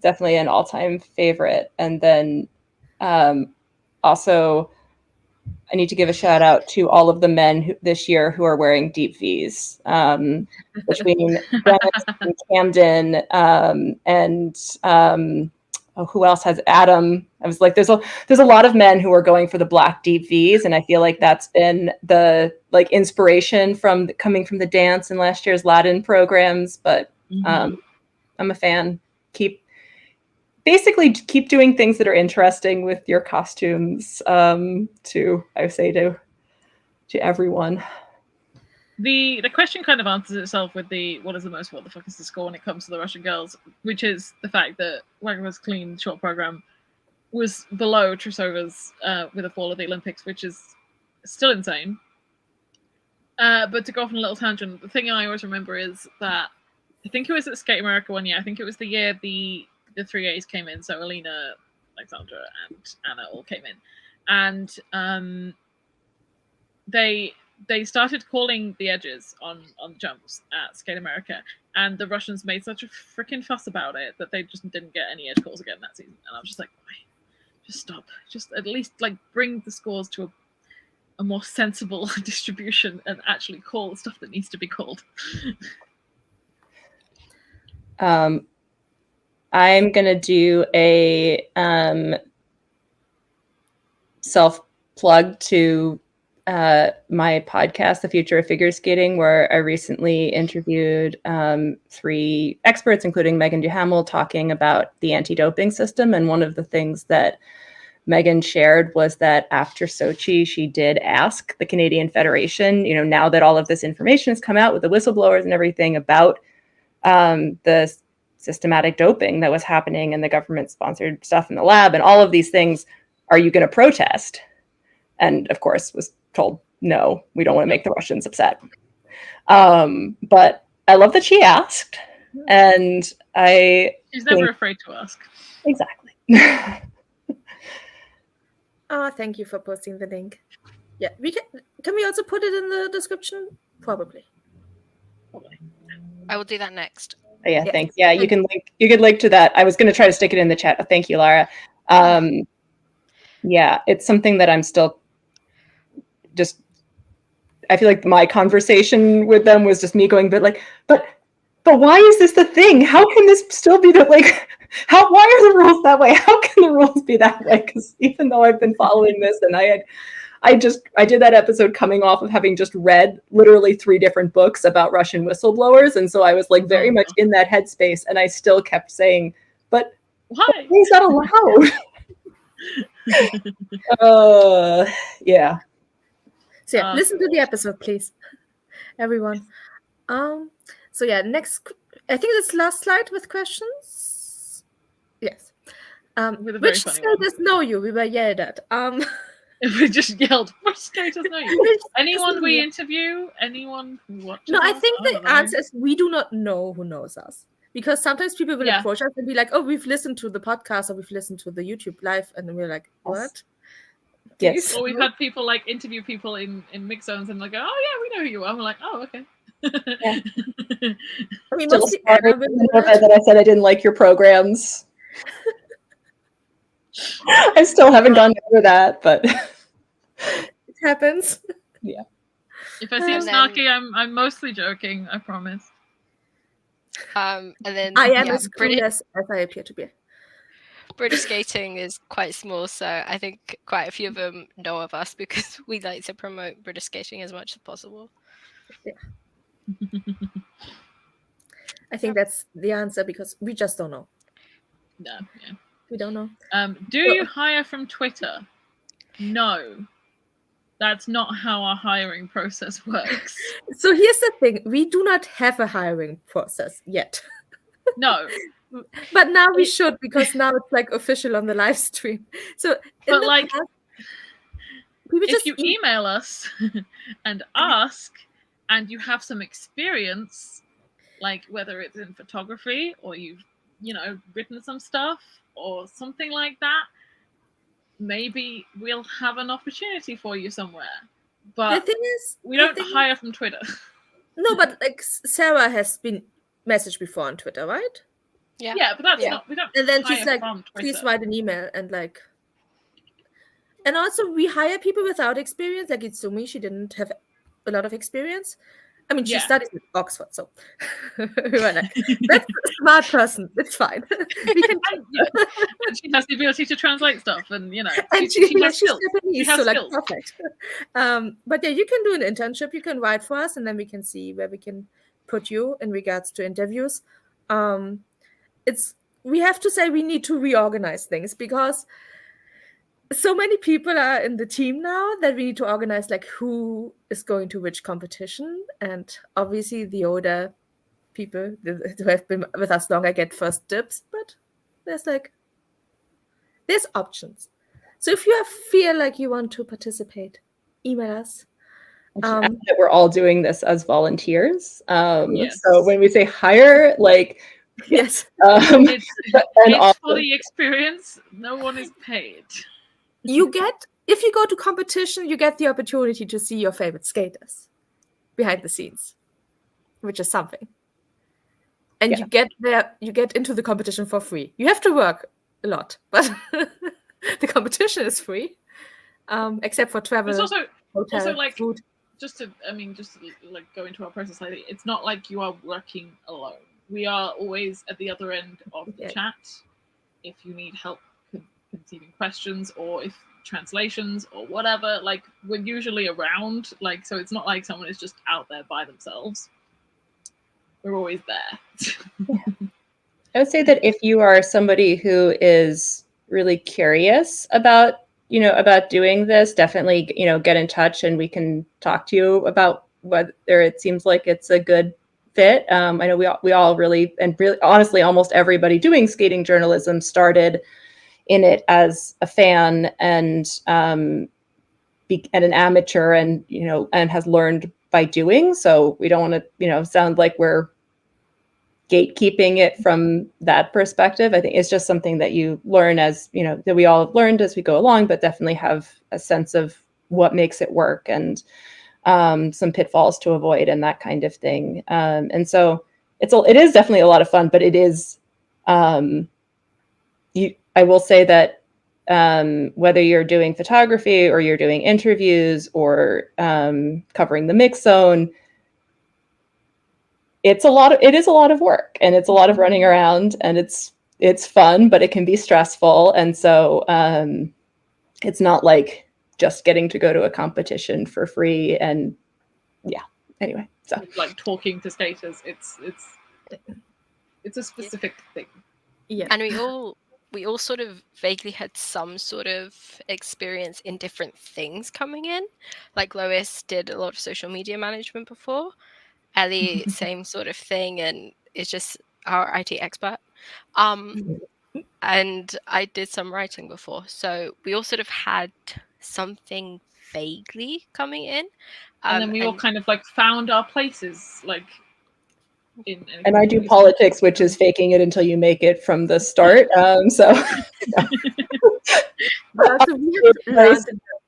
Definitely an all-time favorite. And then also, I need to give a shout out to all of the men this year who are wearing deep V's, between Dennis and Camden and who else has Adam. I was like, there's a lot of men who are going for the black deep V's, and I feel like that's been the like inspiration coming from the dance and last year's Latin programs. But I'm a fan. Keep doing things that are interesting with your costumes. I say to everyone. The question kind of answers itself with the what the fuck is the score when it comes to the Russian girls, which is the fact that Wagner's clean short program was below Trusova's with a fall of the Olympics, which is still insane. But to go off on a little tangent, the thing I always remember is that I think it was at Skate America one year. I think it was the year the 3As came in. So Alina, Alexandra, and Anna all came in, and they started calling the edges on jumps at Skate America, and the Russians made such a freaking fuss about it that they just didn't get any edge calls again that season. And I was just like, why? Just stop. Just at least like bring the scores to a more sensible distribution and actually call the stuff that needs to be called. I'm going to do a self-plug to my podcast, The Future of Figure Skating, where I recently interviewed 3 experts, including Megan Duhamel, talking about the anti-doping system. And one of the things that Megan shared was that after Sochi, she did ask the Canadian Federation, now that all of this information has come out with the whistleblowers and everything about the systematic doping that was happening and the government-sponsored stuff in the lab and all of these things, are you going to protest? And of course was told, no, we don't want to make the Russians upset. But I love that she asked, and she's never afraid to ask. Exactly. Oh, thank you for posting the link. Yeah, can we also put it in the description? Probably. I will do that next. Yeah, thanks. Yeah, you can link to that. I was going to try to stick it in the chat, but thank you, Lara. Yeah, it's something that I'm still just, I feel like my conversation with them was just me going, but why is this the thing? How can this still be why are the rules that way? How can the rules be that way? Because even though I've been following this, and I did that episode coming off of having just read literally 3 different books about Russian whistleblowers. And so I was like very much in that headspace, and I still kept saying, but why is that allowed? Yeah. So yeah, listen to the episode, please, everyone. So yeah, next, I think this last slide with questions. Yes. Which skaters know you? We were yelled at. We just yelled, which skaters know you? Anyone we interview? Anyone who watches? No, I think the answer is we do not know who knows us. Because sometimes people will approach us and be like, oh, we've listened to the podcast or we've listened to the YouTube live. And then we're like, what? Yes. Or we've had people interview people in mix zones and like, oh yeah, we know who you are. I'm like, oh, okay. Yeah. I mean, Still mostly sorry that I said I didn't like your programs. I still haven't gotten over that, but it happens. Yeah. If I seem snarky, I'm mostly joking. I promise. And then I am as clueless as I appear to be. British skating is quite small, so I think quite a few of them know of us because we like to promote British skating as much as possible. Yeah. I think that's the answer because we just don't know. No, yeah. We don't know. Do you hire from Twitter? No. That's not how our hiring process works. So here's the thing. We do not have a hiring process yet. No. But now we should, because now it's official on the live stream. So if you email us and ask, and you have some experience, whether it's in photography or you've written some stuff or something like that, maybe we'll have an opportunity for you somewhere. But the thing is, we don't hire from Twitter. No, but Sarah has been messaged before on Twitter, right? Yeah, but that's not. We don't. And then she's like, from please write an email and And also, we hire people without experience. Like Itsumi, she didn't have a lot of experience. I mean, she studied at Oxford, so we were like, that's a smart person. It's fine. We can. And she has the ability to translate stuff, and and she's Japanese, so skills. Perfect. But yeah, you can do an internship. You can write for us, and then we can see where we can put you in regards to interviews. We have to say we need to reorganize things because so many people are in the team now that we need to organize who is going to which competition. And obviously the older people who have been with us longer get first dibs, but there's options. So if you feel like you want to participate, email us. That we're all doing this as volunteers. Yes. So when we say hire, yes. It's for the experience. No one is paid. If you go to competition, you get the opportunity to see your favorite skaters behind the scenes, which is something. And you get into the competition for free. You have to work a lot, but the competition is free, except for travel. It's also food. Just to go into our process slightly. It's not like you are working alone. we are always at the other end of the Yeah. chat if you need help conceiving questions or if translations or whatever. Like, we're usually around, like, so it's not like someone is just out there by themselves. We're always there. I would say that if you are somebody who is really curious about, about doing this, definitely, get in touch and we can talk to you about whether it seems like it's a good fit. I know we all really, and really, honestly, almost everybody doing skating journalism started in it as a fan and an amateur, and and has learned by doing. So we don't want to, sound like we're gatekeeping it from that perspective. I think it's just something that you learn as, that we all have learned as we go along, but definitely have a sense of what makes it work and some pitfalls to avoid and that kind of thing. And so it is definitely a lot of fun, but it is, I will say that whether you're doing photography or you're doing interviews or covering the mix zone, it is a lot of work, and it's a lot of running around, and it's fun, but it can be stressful. And so it's not like just getting to go to a competition for free. And yeah, anyway, so like talking to skaters, it's a specific thing. Yeah. And we all sort of vaguely had some sort of experience in different things coming in. Like Lois did a lot of social media management before. Ellie, same sort of thing, and is just our IT expert. And I did some writing before, so we all sort of had something vaguely coming in. And then we all kind of like found our places, like and I do politics, which is faking it until you make it from the start. So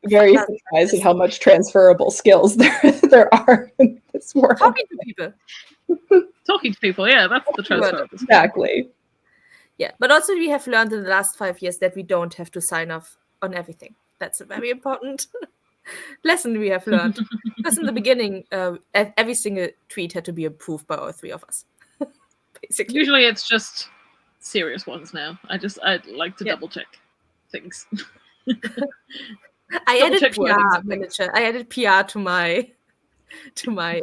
very surprised at how much transferable skills there are in this world. Talking to people. Yeah, that's the transferable. Exactly. Yeah, but also we have learned in the last 5 years that we don't have to sign off on everything. That's a very important lesson we have learned. Because in the beginning, every single tweet had to be approved by all three of us. Basically. Usually it's just serious ones now. I'd like to double check things. I added PR manager. I added PR to my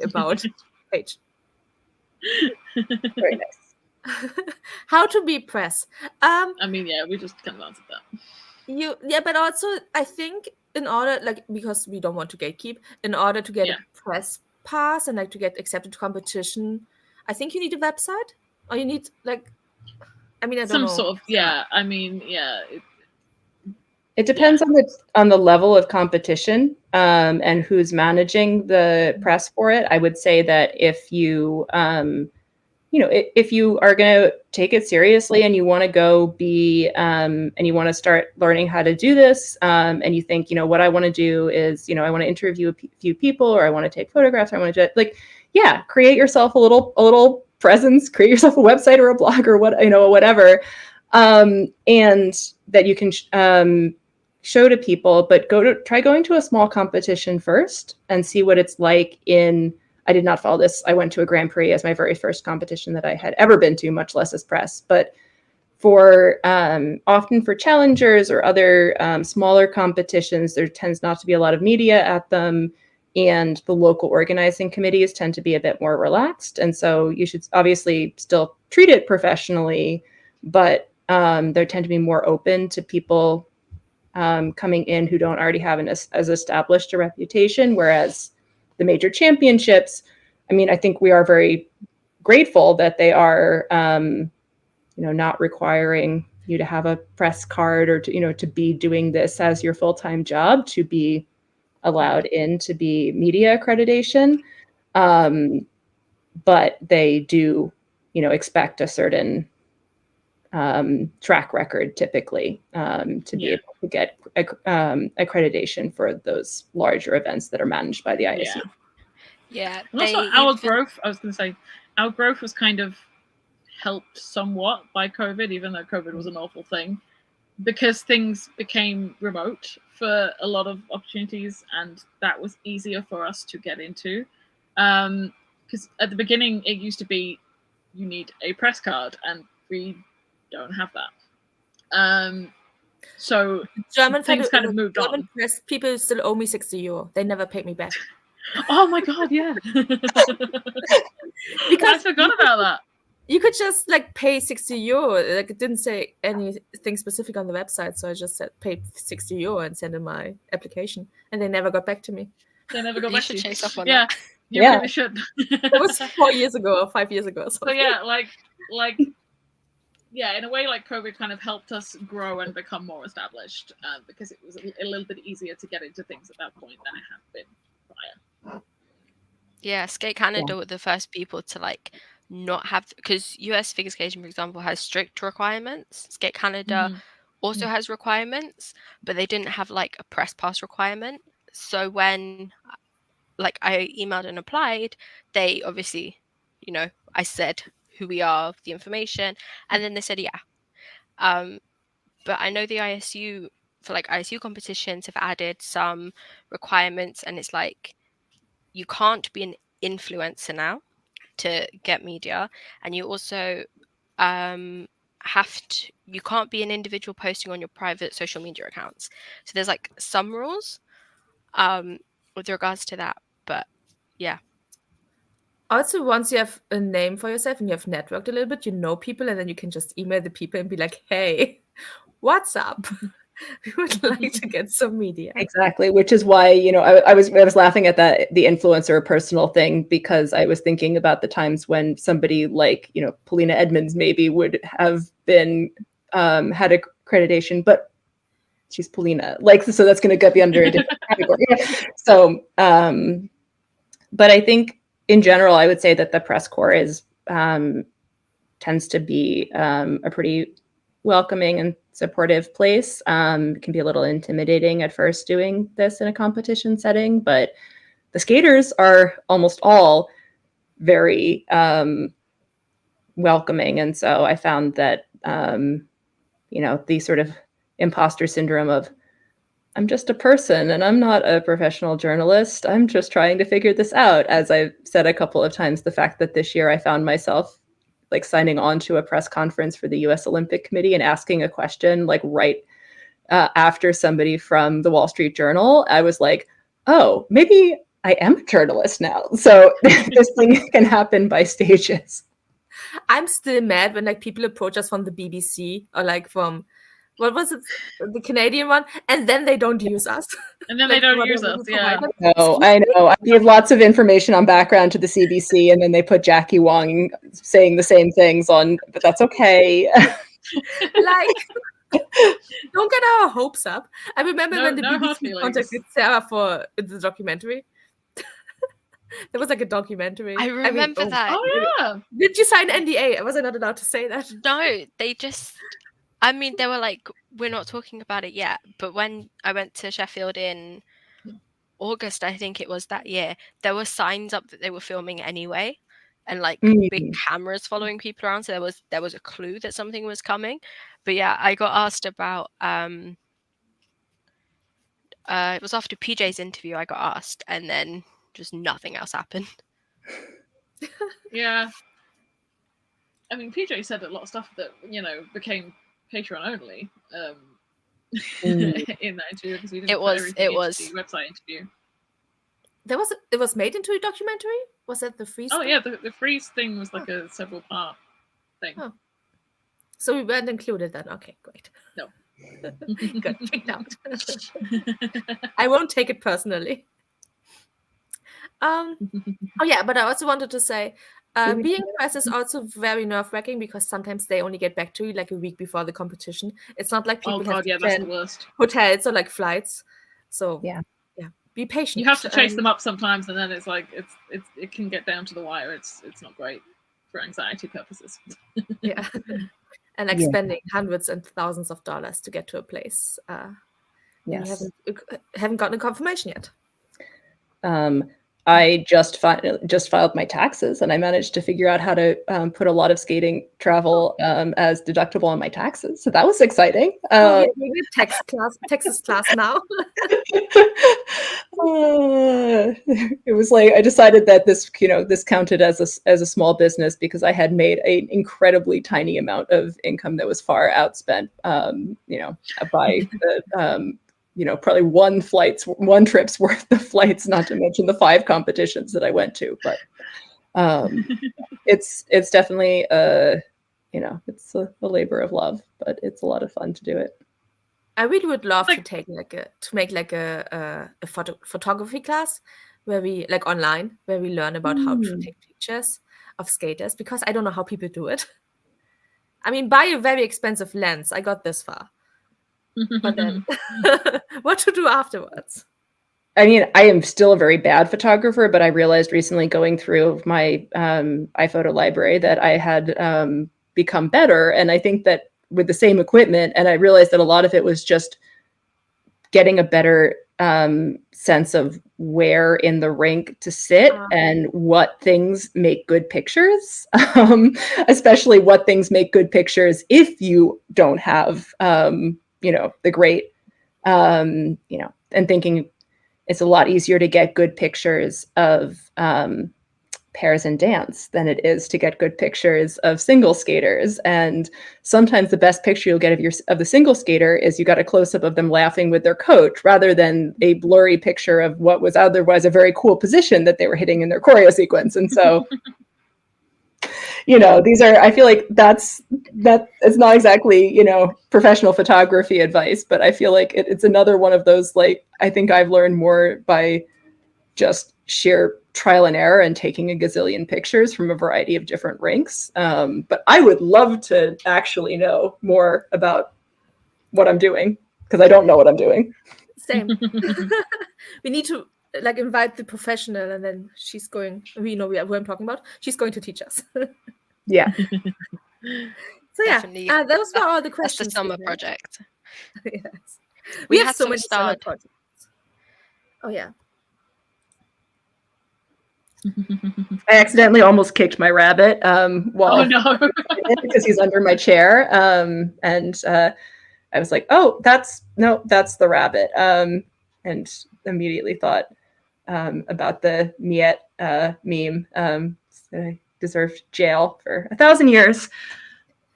about page. Very nice. How to be press. I mean, yeah, we just kind of answered that. But also I think in order, like, because we don't want to gatekeep, in order to get a press pass and like to get accepted to competition, I think you need a website, or you need like, I mean, I don't know. Some sort of I mean, yeah. It depends on the level of competition and who's managing the press for it. I would say that if you if you are going to take it seriously and you want to go be and you want to start learning how to do this and you think, what I want to do is, I want to interview a few people, or I want to take photographs, or I want to create yourself a little presence, create yourself a website or a blog or whatever, and that you can show to people, but try going to a small competition first and see what it's like I did not follow this. I went to a Grand Prix as my very first competition that I had ever been to, much less as press. But for often for challengers or other smaller competitions, there tends not to be a lot of media at them, and the local organizing committees tend to be a bit more relaxed. And so you should obviously still treat it professionally, but there tend to be more open to people coming in who don't already have as established a reputation, whereas the major championships, I mean, I think we are very grateful that they are, not requiring you to have a press card or to be doing this as your full-time job to be allowed in to be media accreditation. But they do, expect a certain track record typically to be able to get accreditation for those larger events that are managed by the ISU. Yeah. And also our growth, I was going to say, our growth was kind of helped somewhat by COVID, even though COVID was an awful thing, because things became remote for a lot of opportunities, and that was easier for us to get into. Because at the beginning, it used to be you need a press card, and we don't have that. So German things kind of moved German on. press people still owe me €60. They never paid me back. Oh my god, yeah. Because I forgot about that. you could just like pay €60. Like it didn't say anything specific on the website, so I just said pay €60 and send in my application, and they never got back to me. They never got You back should to you. chase up on Yeah, that. you Yeah. really should. It was 4 years ago or 5 years ago or So something. yeah, like yeah, in a way, like COVID kind of helped us grow and become more established, because it was a little bit easier to get into things at that point than it had been prior. Yeah, Skate Canada were the first people to like not have, because US figure skating, for example, has strict requirements. Skate Canada also has requirements, but they didn't have like a press pass requirement. So when like I emailed and applied, they obviously, you know, I said who we are, the information, and then they said yeah. But I know the ISU, for like ISU competitions, have added some requirements, and it's like you can't be an influencer now to get media, and you also you can't be an individual posting on your private social media accounts. So there's like some rules with regards to that, but yeah. Also, once you have a name for yourself and you have networked a little bit, you know people, and then you can just email the people and be like, hey, what's up? We would like to get some media. Exactly, which is why, you know, I was laughing at that, the influencer personal thing, because I was thinking about the times when somebody like, you know, Polina Edmonds maybe would have been had accreditation, but she's Polina, like, so that's going to be under a different category. So, but I think in general, I would say that the press corps is tends to be a pretty welcoming and supportive place. It can be a little intimidating at first doing this in a competition setting, but the skaters are almost all very welcoming. And so I found that, you know, the sort of imposter syndrome of, I'm just a person and I'm not a professional journalist. I'm just trying to figure this out. As I've said a couple of times, the fact that this year I found myself like signing on to a press conference for the US Olympic Committee and asking a question like right after somebody from the Wall Street Journal, I was like, oh, maybe I am a journalist now. So this thing can happen by stages. I'm still mad when like people approach us from the BBC or like from, what was it, the Canadian one, and then they don't use us. And then Like, they don't what use they us, would yeah. provide us. No, Excuse I me? know. I give lots of information on background to the CBC, and then they put Jackie Wong saying the same things on, but that's okay. Like, don't get our hopes up. I remember when the No hard BBC feelings. contacted Sarah for the documentary. There was like a documentary. I remember that. Oh yeah. Did you sign NDA? Was I not allowed to say that? No, they just, I mean, they were like, we're not talking about it yet. But when I went to Sheffield in August, I think it was that year, there were signs up that they were filming anyway, and like big cameras following people around. So there was a clue that something was coming. But yeah, I got asked about it was after PJ's interview I got asked, and then just nothing else happened. Yeah. I mean, PJ said a lot of stuff that, you know, became Patreon only in that interview, because we didn't put everything into the website interview. It was made into a documentary? Was that the freeze? Oh yeah, the freeze thing was like a several part thing. Oh. So we weren't included then. Okay, great. No. Good, checked out. I won't take it personally. Oh yeah, but I also wanted to say, being press is also very nerve-wracking, because sometimes they only get back to you like a week before the competition. It's not like people have to that's the worst. hotels or like flights. So yeah, be patient. You have to chase them up sometimes, and then it's like it can get down to the wire. It's not great for anxiety purposes. Yeah. And like spending hundreds and thousands of dollars to get to a place. Yes. You haven't gotten a confirmation yet. I just filed my taxes, and I managed to figure out how to put a lot of skating travel as deductible on my taxes. So that was exciting. We're Texas class now. It was like I decided that this counted as a small business because I had made an incredibly tiny amount of income that was far outspent, by the probably one trip's worth of flights, not to mention the 5 competitions that I went to. But it's definitely it's a labor of love, but it's a lot of fun to do it. I really would love to make a photography class where we online, where we learn about how to take pictures of skaters, because I don't know how people do it. I mean, buy a very expensive lens. I got this far. But then what to do afterwards? I mean, I am still a very bad photographer, but I realized recently going through my iPhoto library that I had become better. And I think that with the same equipment, and I realized that a lot of it was just getting a better sense of where in the rink to sit and what things make good pictures, especially what things make good pictures if you don't have the great, and thinking it's a lot easier to get good pictures of pairs and dance than it is to get good pictures of single skaters. And sometimes the best picture you'll get of the single skater is you got a close-up of them laughing with their coach rather than a blurry picture of what was otherwise a very cool position that they were hitting in their choreo sequence. And so these are, I feel like that it's not exactly, professional photography advice, but I feel like it's another one of those, like, I think I've learned more by just sheer trial and error and taking a gazillion pictures from a variety of different rinks. But I would love to actually know more about what I'm doing, because I don't know what I'm doing. Same. We need to invite the professional, and then she's going, we know who I'm talking about. She's going to teach us. Yeah. So yeah, those were all the questions. That's the summer project. Yes. We have had so many summer start. projects. Oh yeah. I accidentally almost kicked my rabbit because he's under my chair. And I was like, oh, that's the rabbit. And immediately thought about the Miette meme. I deserved jail for 1,000 years.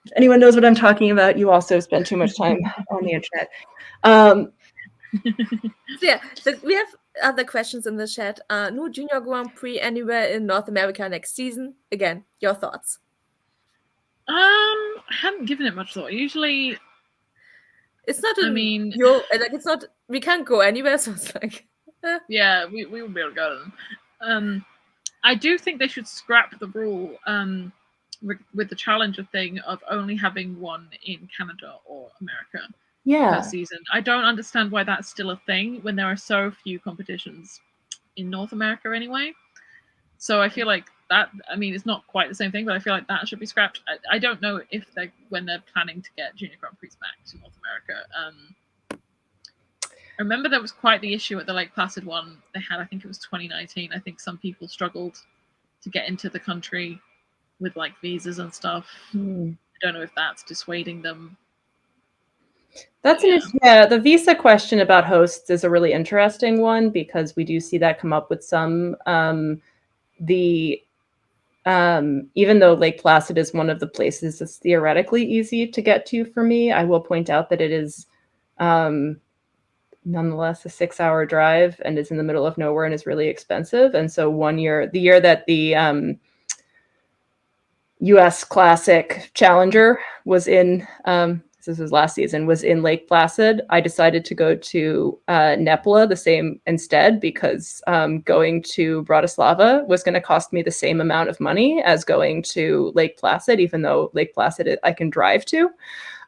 If anyone knows what I'm talking about, you also spend too much time on the internet. So we have other questions in the chat. No Junior Grand Prix anywhere in North America next season? Again, your thoughts? I haven't given it much thought. Usually, it's not. It's not. We can't go anywhere, so it's like. Yeah, we would be able to go to them. I do think they should scrap the rule with the challenger thing of only having one in Canada or America per season. I don't understand why that's still a thing when there are so few competitions in North America anyway. So I feel like that, I mean, it's not quite the same thing, but I feel like that should be scrapped. I don't know if when they're planning to get Junior Grand Prix back to North America. I remember there was quite the issue at the Lake Placid one they had. I think it was 2019. I think some people struggled to get into the country with visas and stuff. I don't know if that's dissuading them. That's an issue. Yeah, the visa question about hosts is a really interesting one, because we do see that come up with some. Even though Lake Placid is one of the places that's theoretically easy to get to for me, I will point out that it is nonetheless a 6-hour drive and is in the middle of nowhere and is really expensive. And so the year that the US Classic Challenger was in, this was last season, was in Lake Placid, I decided to go to Nepla the same instead, because going to Bratislava was going to cost me the same amount of money as going to Lake Placid, even though Lake Placid I can drive to.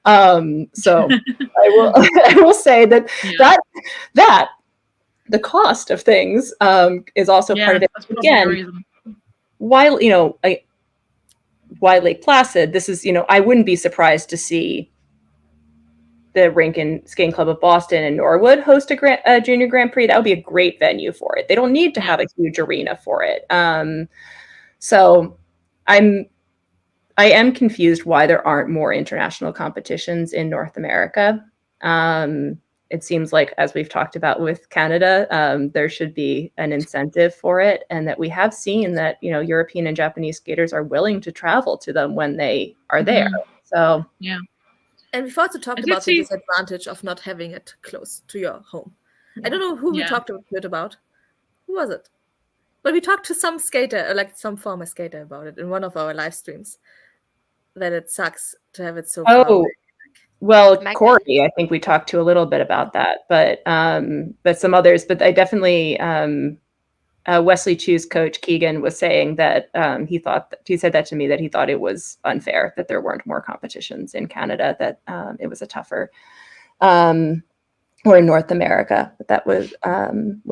So I will say that that the cost of things is also part of it. Again, while why Lake Placid, this is, I wouldn't be surprised to see the Rink and Skating Club of Boston and Norwood host a junior Grand Prix, that would be a great venue for it. They don't need to have a huge arena for it. So I am confused why there aren't more international competitions in North America. It seems like, as we've talked about with Canada, there should be an incentive for it, and that we have seen that, you know, European and Japanese skaters are willing to travel to them when they are there. So yeah. And we've also talked about the disadvantage of not having it close to your home. I don't know who we talked a bit about. Who was it? But we talked to some skater, like some former skater, about it in one of our live streams. That it sucks to have it so far away. Well, Corey, I think we talked to a little bit about that, but some others. But I definitely, Wesley Chu's coach Keegan was saying that he said that to me, that he thought it was unfair that there weren't more competitions in Canada, that it was a tougher, or in North America, but that was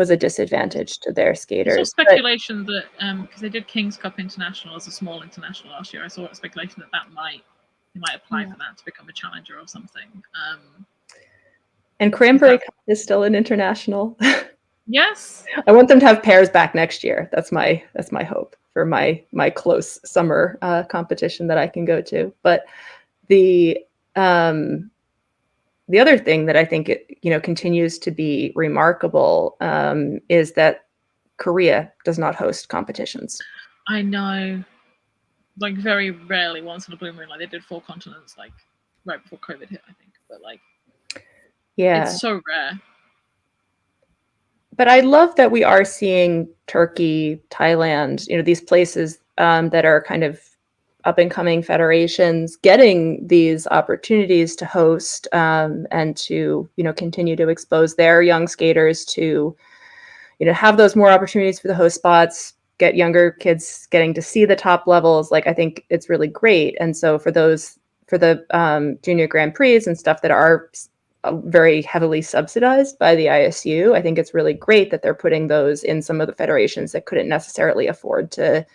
a disadvantage to their skaters. There's also speculation that because they did King's Cup International as a small international last year, I saw speculation that they might apply for that to become a challenger or something. And Cranberry Cup is still an international. Yes. I want them to have pairs back next year. That's my hope for my close summer competition that I can go to. But the other thing that I think continues to be remarkable is that Korea does not host competitions. I know. Like, very rarely, once in a blue moon, like they did 4 continents, like right before COVID hit, I think. But like, yeah, it's so rare. But I love that we are seeing Turkey, Thailand, these places that are kind of up and coming federations getting these opportunities to host and to continue to expose their young skaters to have those more opportunities for the host spots, get younger kids getting to see the top levels. Like, I think it's really great. And so for the junior Grand Prix and stuff that are very heavily subsidized by the ISU, I think it's really great that they're putting those in some of the federations that couldn't necessarily afford to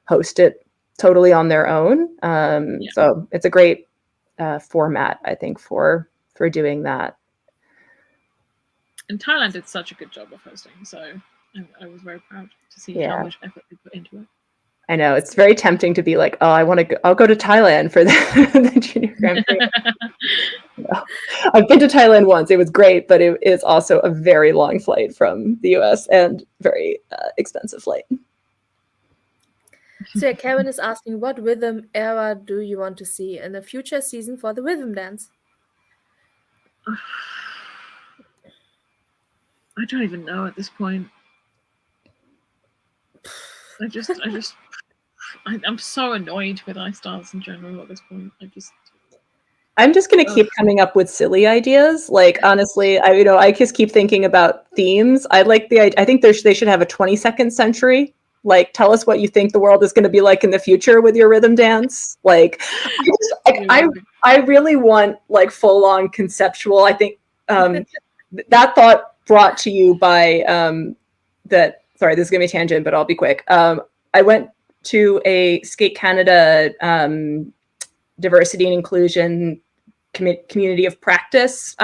host it totally on their own. So it's a great format, I think, for doing that. And Thailand did such a good job of hosting, so I was very proud to see how much effort they put into it. I know, it's very tempting to be like, oh, I'll go to Thailand for the junior Grand Prix. I've been to Thailand once. It was great, but it is also a very long flight from the US and very expensive flight. So yeah, Kevin is asking, what rhythm era do you want to see in the future season for the rhythm dance? I don't even know at this point. I'm so annoyed with ice dance in general at this point. I'm just going to keep coming up with silly ideas. Like, honestly, I just keep thinking about themes. I think they should have a 22nd century. Like, tell us what you think the world is going to be like in the future with your rhythm dance. Like, I really want like full on conceptual. I think that thought brought to you by sorry, this is going to be a tangent, but I'll be quick. I went to a Skate Canada diversity and inclusion community of practice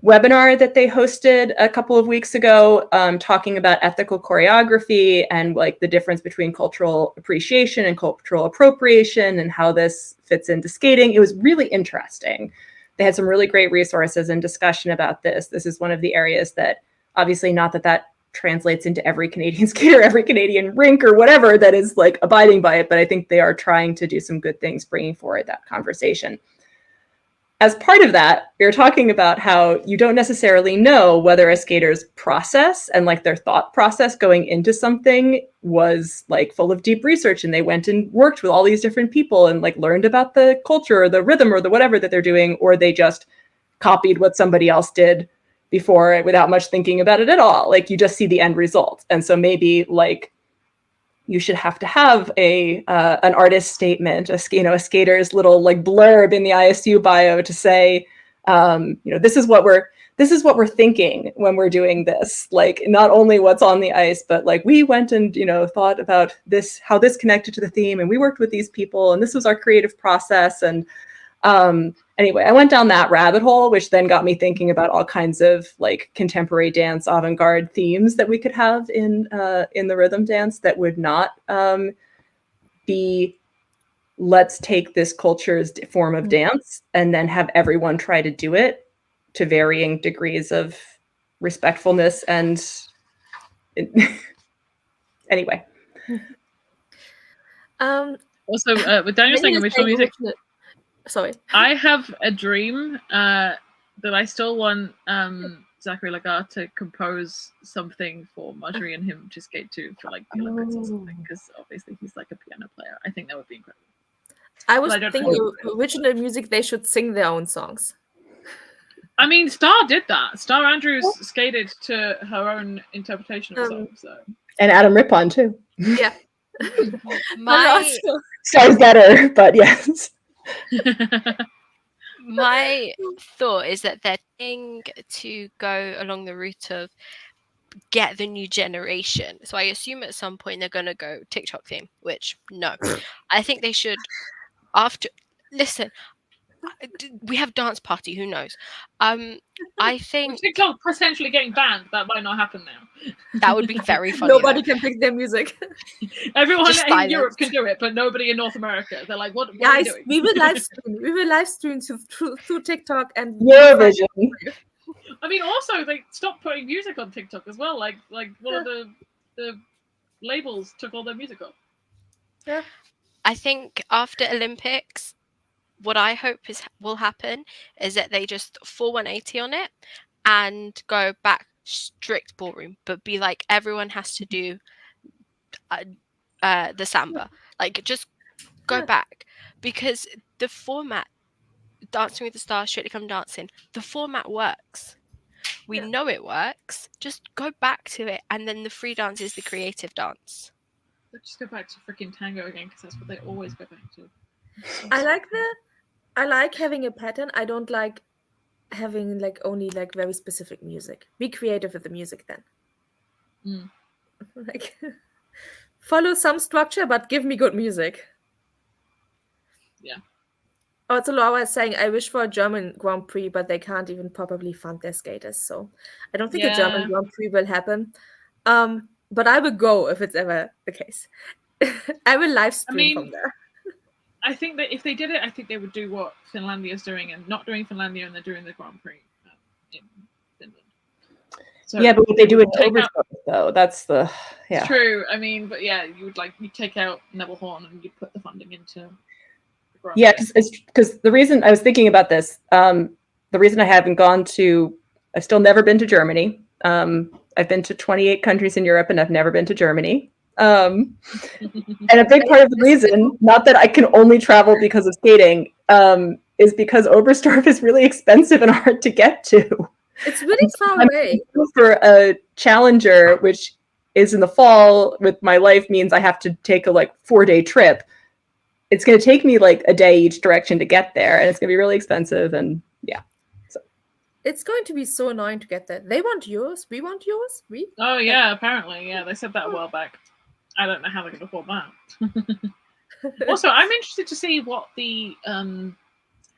webinar that they hosted a couple of weeks ago, talking about ethical choreography and like the difference between cultural appreciation and cultural appropriation and how this fits into skating. It was really interesting. They had some really great resources and discussion about this. This is one of the areas that obviously not that translates into every Canadian skater, every Canadian rink or whatever that is like abiding by it, but I think they are trying to do some good things bringing forward that conversation. As part of that, we were talking about how you don't necessarily know whether a skater's process and like their thought process going into something was like full of deep research, and they went and worked with all these different people and like learned about the culture or the rhythm or the whatever that they're doing, or they just copied what somebody else did before without much thinking about it at all. Like, you just see the end result. And so maybe like you should have to have an artist statement, a skater's little like blurb in the ISU bio to say, this is what we're thinking when we're doing this. Like, not only what's on the ice, but like we went and thought about this, how this connected to the theme, and we worked with these people, and this was our creative process. And Anyway, I went down that rabbit hole, which then got me thinking about all kinds of like contemporary dance, avant-garde themes that we could have in the rhythm dance that would not be let's take this culture's form of dance and then have everyone try to do it to varying degrees of respectfulness and anyway. Also, with Daniel saying original music, sorry, I have a dream that I still want Zachary Lagarde to compose something for Marjorie and him to skate to for like the Olympics or something, because obviously he's like a piano player. I think that would be incredible. I was thinking original music, they should sing their own songs. I mean, Star did that. Star Andrews skated to her own interpretation of a song. So. And Adam Rippon too. Yeah. Star's better, but yes. My thought is that they're trying to go along the route of get the new generation. So I assume at some point they're going to go TikTok theme, which no. I think they should listen, we have dance party, who knows? I think with TikTok potentially getting banned, that might not happen now. That would be very funny. Nobody can pick their music. Everyone in Europe can do it, but nobody in North America. They're like, what are we doing? We will live stream. We will live stream through TikTok and Eurovision. I mean, also they stopped putting music on TikTok as well. Like one of the labels took all their music off. Yeah. I think after Olympics, what I hope will happen is that they just 180 on it and go back strict ballroom, but be like everyone has to do the samba. Like just go back, because the format, Dancing with the Stars, Strictly Come Dancing, the format works. We know it works. Just go back to it, and then the free dance is the creative dance. Let's just go back to freaking tango again, because that's what they always go back to. I like having a pattern. I don't like having like only like very specific music. Be creative with the music then. Like follow some structure, but give me good music. Yeah. Also, Laura is saying, I wish for a German Grand Prix, but they can't even properly fund their skaters. So I don't think a German Grand Prix will happen. But I will go if it's ever the case. I will live stream from there. I think that if they did it, I think they would do what Finlandia is doing and not doing Finlandia, and they're doing the Grand Prix in Finland. So yeah, but would they do it over though? That's the It's true. I mean, but yeah, you take out Neville Horn and you put the funding into. Yeah, because the reason I was thinking about this, the reason I haven't gone to, I've still never been to Germany. I've been to 28 countries in Europe, and I've never been to Germany. And a big part of the reason, not that I can only travel because of skating, is because Oberstdorf is really expensive and hard to get to. It's really far away. For a Challenger, which is in the fall, with my life means I have to take a 4-day trip. It's going to take me a day each direction to get there, and it's going to be really expensive. And yeah, so it's going to be so annoying to get there. They want yours. We want yours. Oh yeah, apparently, yeah, they said that a while back. I don't know how they're going to afford that. Also, I'm interested to see what the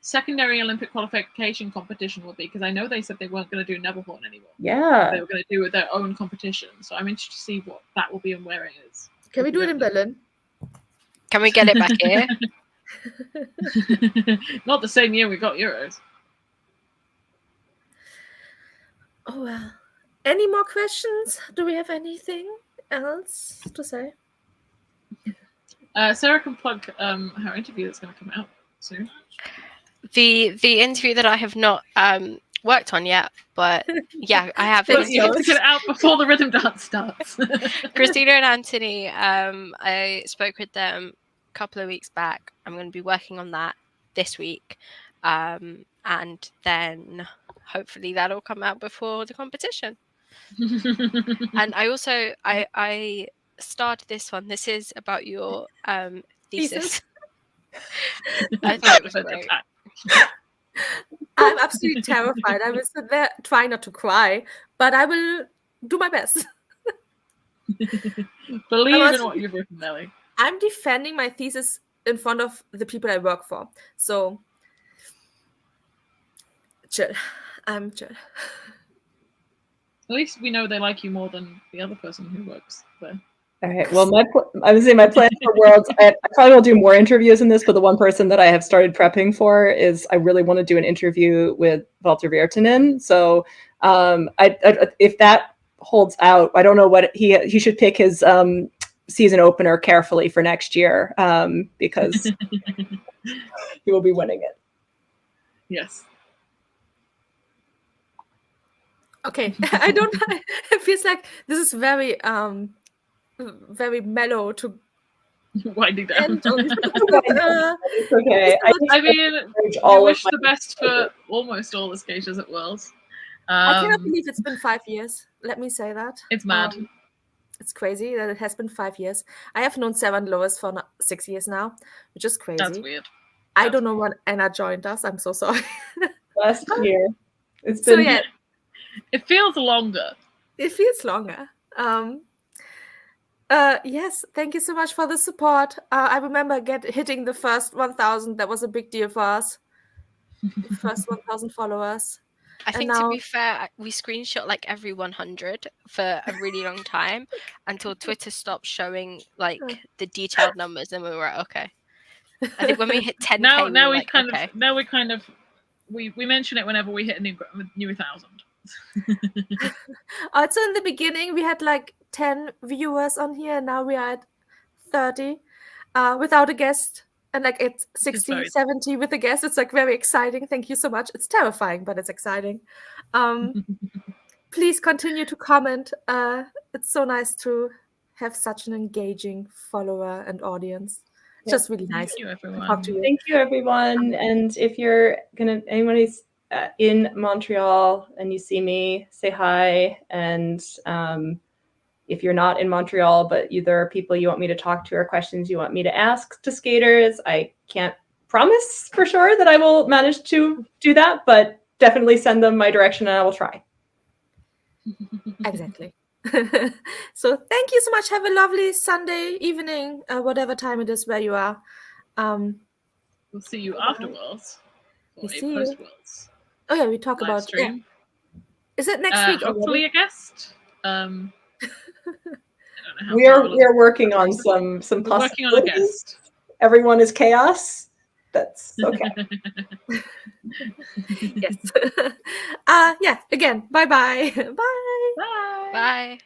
secondary Olympic qualification competition will be, because I know they said they weren't going to do Neville Horn anymore. Yeah, they were going to do their own competition. So I'm interested to see what that will be and where it is. Can we do it in Berlin? Can we get it back here? Not the same year we got Euros. Oh well. Any more questions? Do we have anything else to say? Sarah can plug her interview that's going to come out soon. The interview that I have not worked on yet, but yeah, I have it. You have to get it out before the rhythm dance starts. Christina and Anthony, I spoke with them a couple of weeks back. I'm going to be working on that this week, and then hopefully that'll come out before the competition. And I also I started this one. This is about your thesis. I thought it was great. I'm absolutely terrified. I will sit there trying not to cry, but I will do my best. Believe in what you've written, Nelly. I'm defending my thesis in front of the people I work for. So chill. I'm chill. At least we know they like you more than the other person who works there. All right. Well, I would say my plan for Worlds. I probably will do more interviews in this, but the one person that I have started prepping for is I really want to do an interview with Walter Virtanen. So, if that holds out, I don't know what he should pick his season opener carefully for next year because he will be winning it. Yes. Okay, I don't. It feels like this is very very mellow to winding down. end on. It's okay. I mean, we wish the best for almost all the skaters at Worlds. I cannot believe it's been 5 years. Let me say that. It's mad. It's crazy that it has been 5 years. I have known Sarah and Lois for 6 years now, which is crazy. That's weird. I don't know when Anna joined us. I'm so sorry. Last year. It's been. So yeah, it feels longer. It feels longer. Yes, thank you so much for the support. I remember hitting the first 1,000. That was a big deal for us. The first 1,000 followers. I think to be fair, we screenshot like every 100 for a really long time until Twitter stopped showing like the detailed numbers, and we were okay. I think when we hit 10K, we mention it whenever we hit a new 1,000. Also, in the beginning, we had like 10 viewers on here, and now we are at 30 without a guest. And like it's 60, 70 with a guest. It's like very exciting. Thank you so much. It's terrifying, but it's exciting. Please continue to comment. It's so nice to have such an engaging follower and audience. Just really nice. Thank you, everyone. Talk to you. Thank you, everyone. And if you're anyone who's in Montreal and you see me, say hi. And if you're not in Montreal, but there are people you want me to talk to or questions you want me to ask to skaters, I can't promise for sure that I will manage to do that, but definitely send them my direction and I will try. Exactly. So thank you so much. Have a lovely Sunday evening, whatever time it is where you are. We'll see you afterwards. We see you. Worlds. Oh yeah, we talk about stream. Yeah. Is it next week? Hopefully already? a guest. We are working on some possibilities. Working on a guest. Everyone is chaos. That's okay. Yes. Yeah. Again. Bye-bye. Bye. Bye. Bye.